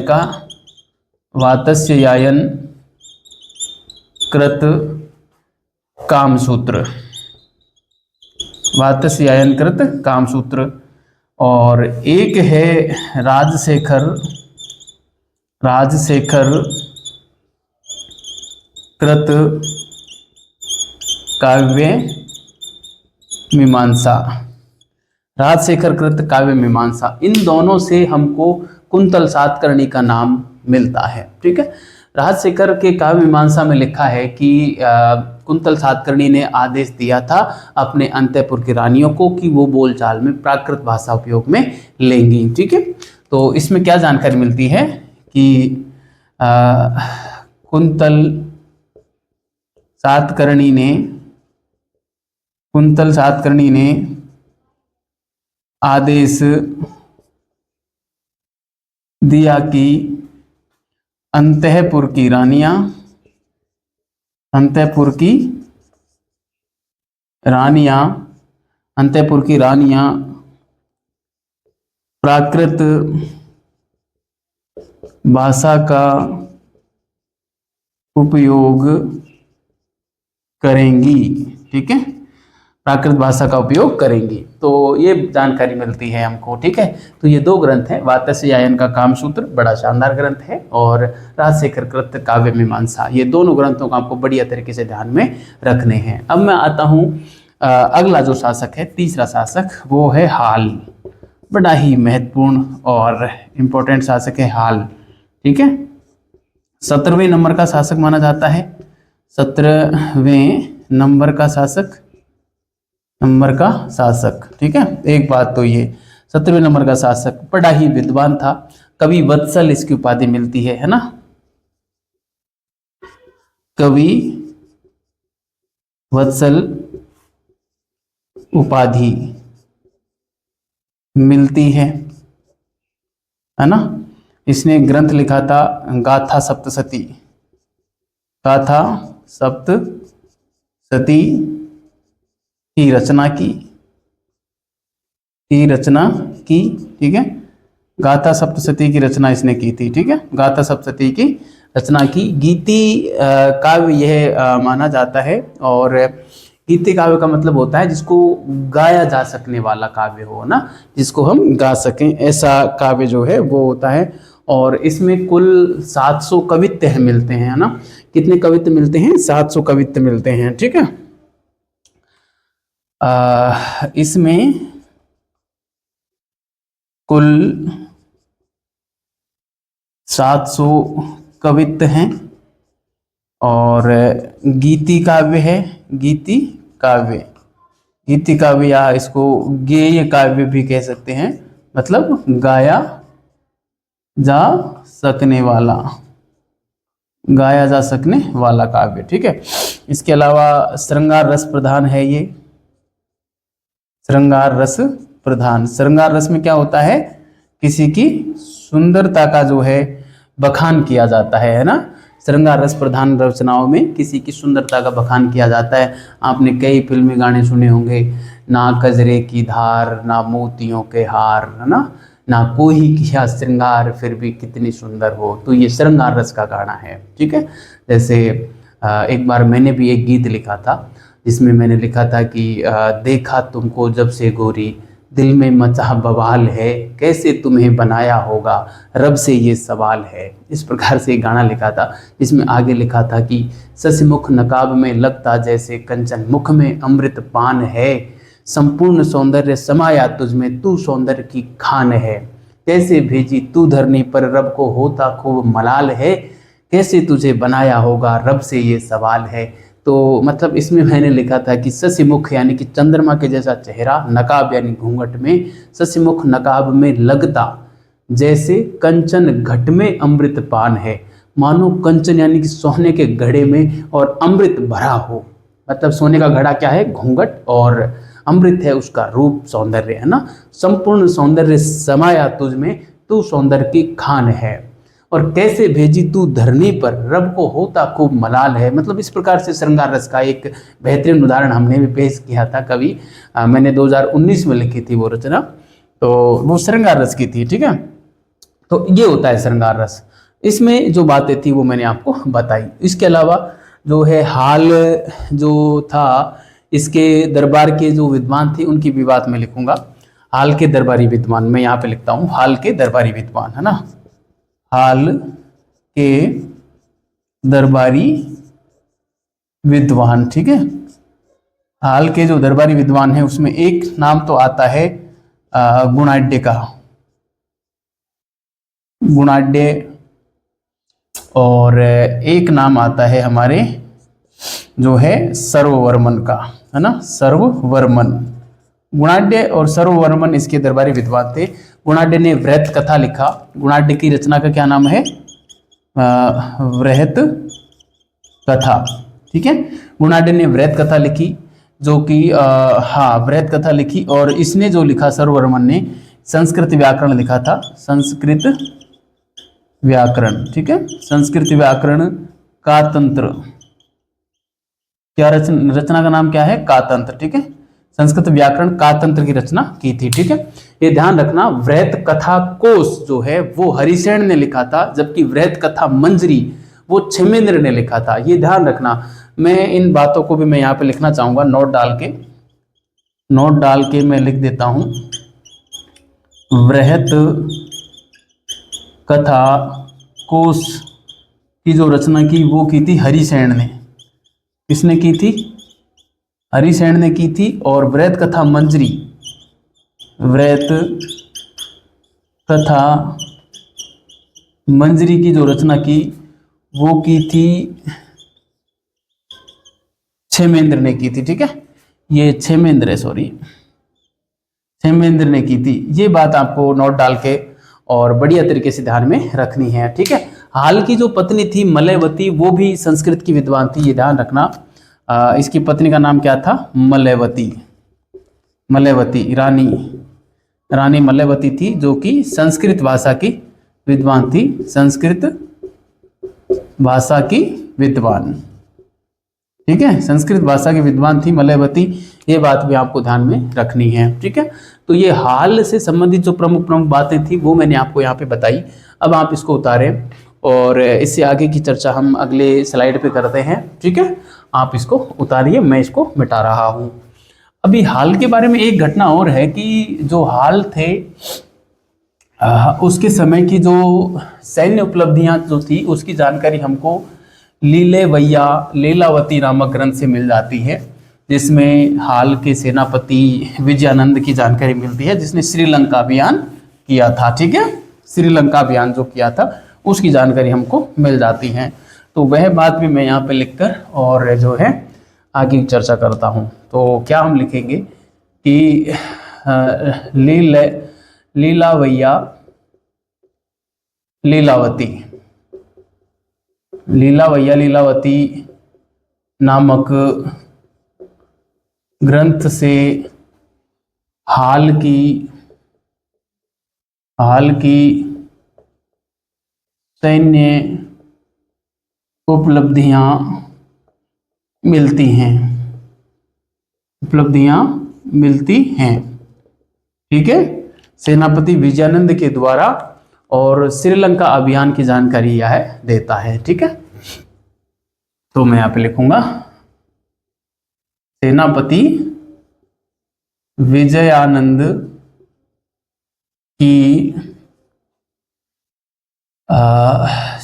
[SPEAKER 1] कृत कामसूत्र, वातस्यायन कृत कामसूत्र, और एक है राजशेखर कृत काव्य मीमांसा। राजशेखर कृत काव्य मीमांसा, इन दोनों से हमको कुंतल सातकर्णी का नाम मिलता है। ठीक है, राजशेखर के काव्य मीमांसा में लिखा है कि कुंतल सातकर्णी ने आदेश दिया था अपने अंतःपुर की रानियों को कि वो बोलचाल में प्राकृत भाषा उपयोग में लेंगी। ठीक है, तो इसमें क्या जानकारी मिलती है कि कुंतल सातकर्णी ने कुंतल सातकर्णी ने आदेश दिया कि अंतःपुर की रानियां अंतःपुर की रानियां प्राकृत भाषा का उपयोग करेंगी। ठीक है, प्राकृत भाषा का उपयोग करेंगी। तो ये जानकारी मिलती है हमको। ठीक है, तो ये दो ग्रंथ हैं, वात्स्यायन का कामसूत्र बड़ा शानदार ग्रंथ है, और राजशेखर कृत काव्य मीमांसा, ये दोनों ग्रंथों को आपको बढ़िया तरीके से ध्यान में रखने हैं। अब मैं आता हूँ अगला जो शासक है, तीसरा शासक, वो है हाल। बड़ा ही महत्वपूर्ण और इम्पोर्टेंट शासक है हाल। ठीक है, 17वें नंबर का शासक माना जाता है। 17वें नंबर का शासक। ठीक है, एक बात तो ये 17वें नंबर का शासक बड़ा ही विद्वान था। कवि वत्सल इसकी उपाधि मिलती है ना, कवि वत्सल उपाधि मिलती है ना। इसने ग्रंथ लिखा था गाथा सप्तशती। गाथा सप्तशती की रचना की। ठीक है, गाथा सप्तशती की रचना इसने की थी। ठीक है, गाथा सप्तशती की रचना की। गीति काव्य यह माना जाता है, और गीति काव्य का मतलब होता है जिसको गाया जा सकने वाला काव्य हो ना, जिसको हम गा सकें, ऐसा काव्य जो है वो होता है। और इसमें कुल 700 कवित्य मिलते हैं ना। कितने कवित्य मिलते हैं? 700 कवित्य मिलते हैं। ठीक है, इसमें कुल 700 कवित्य हैं, और गीति काव्य है। गीति काव्य या इसको गेय काव्य भी कह सकते हैं, मतलब गाया जा सकने वाला काव्य। ठीक है, इसके अलावा श्रृंगार रस प्रधान है ये। श्रृंगार रस में क्या होता है? किसी की सुंदरता का जो है बखान किया जाता है ना। श्रृंगार रस प्रधान रचनाओं में किसी की सुंदरता का बखान किया जाता है। आपने कई फिल्मी गाने सुने होंगे, ना कजरे की धार, ना मोतियों के हार, है ना कोई किया श्रृंगार फिर भी कितनी सुंदर हो। तो ये श्रृंगार रस का गाना है। ठीक है, जैसे एक बार मैंने भी एक गीत लिखा था, जिसमें मैंने लिखा था कि देखा तुमको जब से गोरी, दिल में मचा बवाल है, कैसे तुम्हें बनाया होगा, रब से ये सवाल है। इस प्रकार से एक गाना लिखा था, जिसमें आगे लिखा था कि ससमुख नकाब में लगता जैसे कंचन, मुख में अमृत पान है, संपूर्ण सौंदर्य समाया तुझमें, तू सौंदर्य की खान है, कैसे भेजी तू धरनी पर, रब को होता खूब मलाल है, कैसे तुझे बनाया होगा, रब से ये सवाल है। तो मतलब इसमें मैंने लिखा था कि ससीमुख यानी कि चंद्रमा के जैसा चेहरा, नकाब यानी घूंघट में, ससीमुख नकाब में लगता जैसे कंचन, घट में अमृत पान है, मानो कंचन यानी कि सोने के घड़े में और अमृत भरा हो। मतलब सोने का घड़ा क्या है? घूंघट, और अमृत है उसका रूप, सौंदर्य, है ना। संपूर्ण सौंदर्य समाया तुझ में, तू सौंदर्य की खान है, और कैसे भेजी तू धरनी पर, रब को होता खूब मलाल है। मतलब इस प्रकार से श्रृंगार रस का एक बेहतरीन उदाहरण हमने भी पेश किया था कभी, मैंने 2019 में लिखी थी वो रचना, तो वो श्रृंगार रस की थी। ठीक है, तो ये होता है श्रृंगार रस। इसमें जो बातें थी वो मैंने आपको बताई। इसके अलावा जो है हाल जो था, इसके दरबार के जो विद्वान थे उनकी भी बात मैं लिखूंगा। हाल के दरबारी विद्वान, मैं यहाँ पे लिखता हूँ हाल के दरबारी विद्वान, है ना। हाल के दरबारी विद्वान, ठीक है। हाल के जो दरबारी विद्वान है उसमें एक नाम तो आता है गुणाढ्य का, गुणाढ्य, और एक नाम आता है हमारे जो है सर्ववर्मन का, है ना, सर्ववर्मन। गुणाढ्य और सर्ववर्मन इसके दरबारी विद्वान थे। गुणाढ्य ने वृहत कथा लिखा। गुणाढ्य की रचना का क्या नाम है? वृहत कथा, ठीक है। गुणाढ्य ने वृहत कथा लिखी, जो कि हाँ बृहत कथा लिखी, और इसने जो लिखा सर्ववर्मन ने संस्कृत व्याकरण लिखा था, संस्कृत व्याकरण, ठीक है, संस्कृत व्याकरण का तंत्र, क्या रचना का नाम क्या है, कातंत्र, ठीक है, संस्कृत व्याकरण कातंत्र की रचना की थी, ठीक है। ये ध्यान रखना, वृहत कथा कोश जो है वो हरिसेन ने लिखा था, जबकि वृहत कथा मंजरी वो क्षेमेंद्र ने लिखा था, ये ध्यान रखना। मैं इन बातों को भी मैं यहाँ पे लिखना चाहूंगा, नोट डाल के मैं लिख देता हूं, वृहत कथा कोश की जो रचना की वो की थी हरिसेन ने। किसने की थी, हरिसेन ने की थी। और वृहत कथा मंजरी, वृहत कथा मंजरी की जो रचना की वो की थी क्षेमेंद्र ने की थी, ठीक है, ये क्षेमेंद्र है, सॉरी क्षेमेंद्र ने की थी। ये बात आपको नोट डाल के और बढ़िया तरीके से ध्यान में रखनी है, ठीक है। हाल की जो पत्नी थी मलयवती, वो भी संस्कृत की विद्वान थी, ये ध्यान रखना। इसकी पत्नी का नाम क्या था, मलयवती, रानी मलयवती थी, जो कि संस्कृत भाषा की विद्वान थी, संस्कृत भाषा की विद्वान, ठीक है, संस्कृत भाषा की विद्वान थी मलयवती। ये बात भी आपको ध्यान में रखनी है, ठीक है। तो ये हाल से संबंधित जो प्रमुख बातें थी वो मैंने आपको यहाँ पे बताई। अब आप इसको उतारें और इससे आगे की चर्चा हम अगले स्लाइड पे करते हैं, ठीक है। आप इसको उतारिए, मैं इसको मिटा रहा हूँ। अभी हाल के बारे में एक घटना और है कि जो हाल थे उसके समय की जो सैन्य उपलब्धियां जो थी उसकी जानकारी हमको लीलावती नामक ग्रंथ से मिल जाती है, जिसमें हाल के सेनापति विजयानंद की जानकारी मिलती है, जिसने श्रीलंका अभियान किया था, ठीक है, श्रीलंका अभियान जो किया था उसकी जानकारी हमको मिल जाती है। तो वह बात भी मैं यहाँ पे लिखकर और जो है आगे की चर्चा करता हूँ। तो क्या हम लिखेंगे कि लीलावती नामक ग्रंथ से हाल की सैन्य उपलब्धियां मिलती हैं, ठीक है, सेनापति विजयानंद के द्वारा, और श्रीलंका अभियान की जानकारी यह देता है, ठीक है। तो मैं यहाँ पे लिखूंगा सेनापति विजयानंद की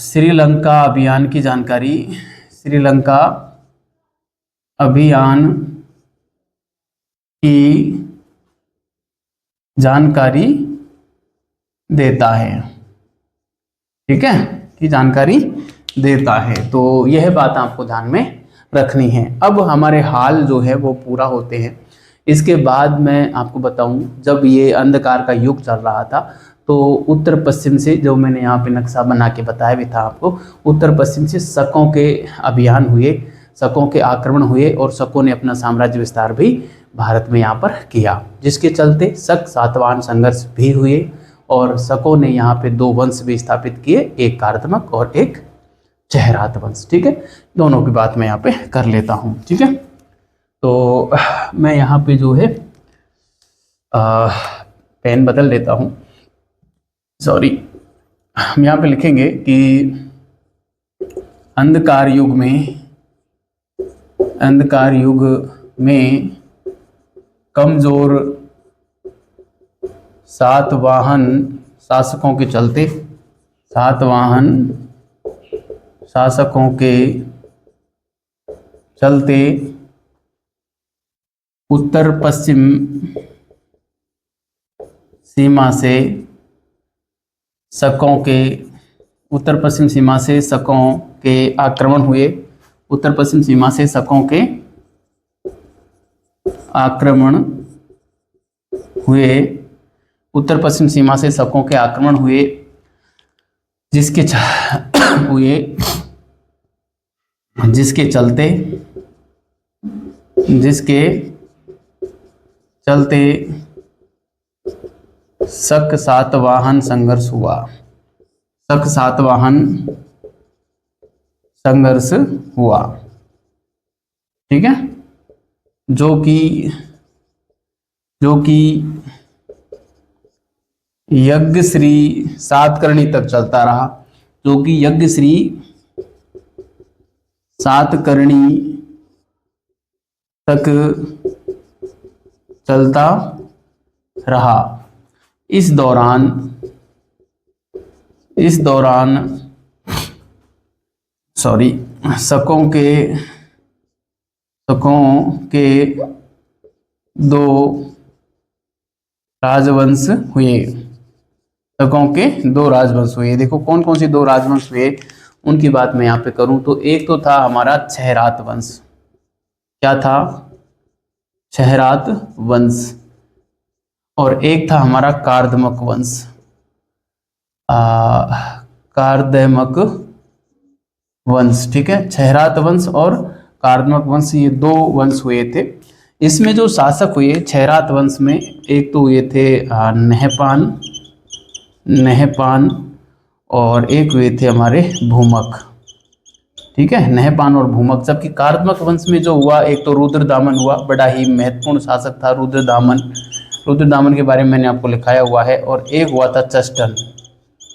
[SPEAKER 1] श्रीलंका अभियान की जानकारी, श्रीलंका अभियान की जानकारी देता है, ठीक है, की जानकारी देता है। तो यह बात आपको ध्यान में रखनी है। अब हमारे हाल जो है वो पूरा होते हैं। इसके बाद मैं आपको बताऊं, जब ये अंधकार का युग चल रहा था तो उत्तर पश्चिम से, जो मैंने यहाँ पे नक्शा बना के बताया भी था आपको, उत्तर पश्चिम से शकों के अभियान हुए, शकों के आक्रमण हुए और शकों ने अपना साम्राज्य विस्तार भी भारत में यहाँ पर किया, जिसके चलते शक सातवाहन संघर्ष भी हुए और शकों ने यहाँ पे दो वंश भी स्थापित किए, एक कार्तमक और एक चेहरात वंश, ठीक है। दोनों की बात मैं यहाँ पे कर लेता हूँ, ठीक है। तो मैं यहाँ पे जो है पेन बदल देता हूँ, सॉरी, हम यहाँ पे लिखेंगे कि अंधकार युग में कमजोर सातवाहन शासकों के चलते उत्तर पश्चिम सीमा से शकों के आक्रमण हुए, उत्तर पश्चिम सीमा से शकों के आक्रमण हुए, जिसके चलते जिसके चलते शक सातवाहन संघर्ष हुआ। शक सातवाहन संघर्ष हुआ, ठीक है, जो कि यज्ञश्री सातकर्णी तक चलता रहा, जो कि यज्ञश्री सातकर्णी तक चलता रहा। इस दौरान शकों के दो राजवंश हुए। शकों के दो राजवंश हुए। देखो कौन कौन से दो राजवंश हुए उनकी बात मैं यहाँ पे करूं तो एक तो था हमारा छहरात वंश। क्या था? छहरात वंश। और एक था हमारा कार्दमक वंश। कार्दमक वंश, ठीक है। छहरात वंश और कार्दमक वंश, ये दो वंश हुए थे। इसमें जो शासक हुए छहरात वंश में, एक तो हुए थे नहपान और एक हुए थे हमारे भूमक, ठीक है, नहपान और भूमक। जबकि कार्दमक वंश में जो हुआ, एक तो रुद्रदामन हुआ, बड़ा ही महत्वपूर्ण शासक था रुद्रदामन के बारे में मैंने आपको लिखाया हुआ है। और एक हुआ था चष्टन,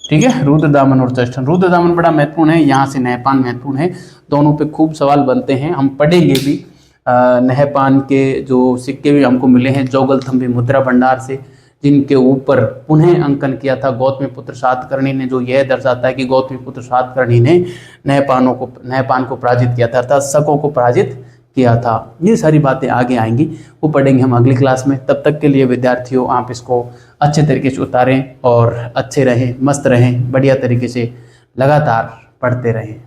[SPEAKER 1] ठीक है, रुद्रदामन और चष्टन। रुद्रदामन बड़ा महत्वपूर्ण है, यहाँ से नहपान महत्वपूर्ण है। दोनों पे खूब सवाल बनते हैं, हम पढ़ेंगे भी। नहपान के जो सिक्के भी हमको मिले हैं जोगलथम्बी मुद्रा भंडार से, जिनके ऊपर पुनः अंकन किया था गौतमीपुत्र सातकर्णी ने, जो यह दर्शाता है कि गौतमीपुत्र सातकर्णी ने नहपान को पराजित किया था, अर्थात शकों को पराजित किया था। ये सारी बातें आगे आएंगी, वो पढ़ेंगे हम अगली क्लास में। तब तक के लिए विद्यार्थियों, आप इसको अच्छे तरीके से उतारें और अच्छे रहें, मस्त रहें, बढ़िया तरीके से लगातार पढ़ते रहें।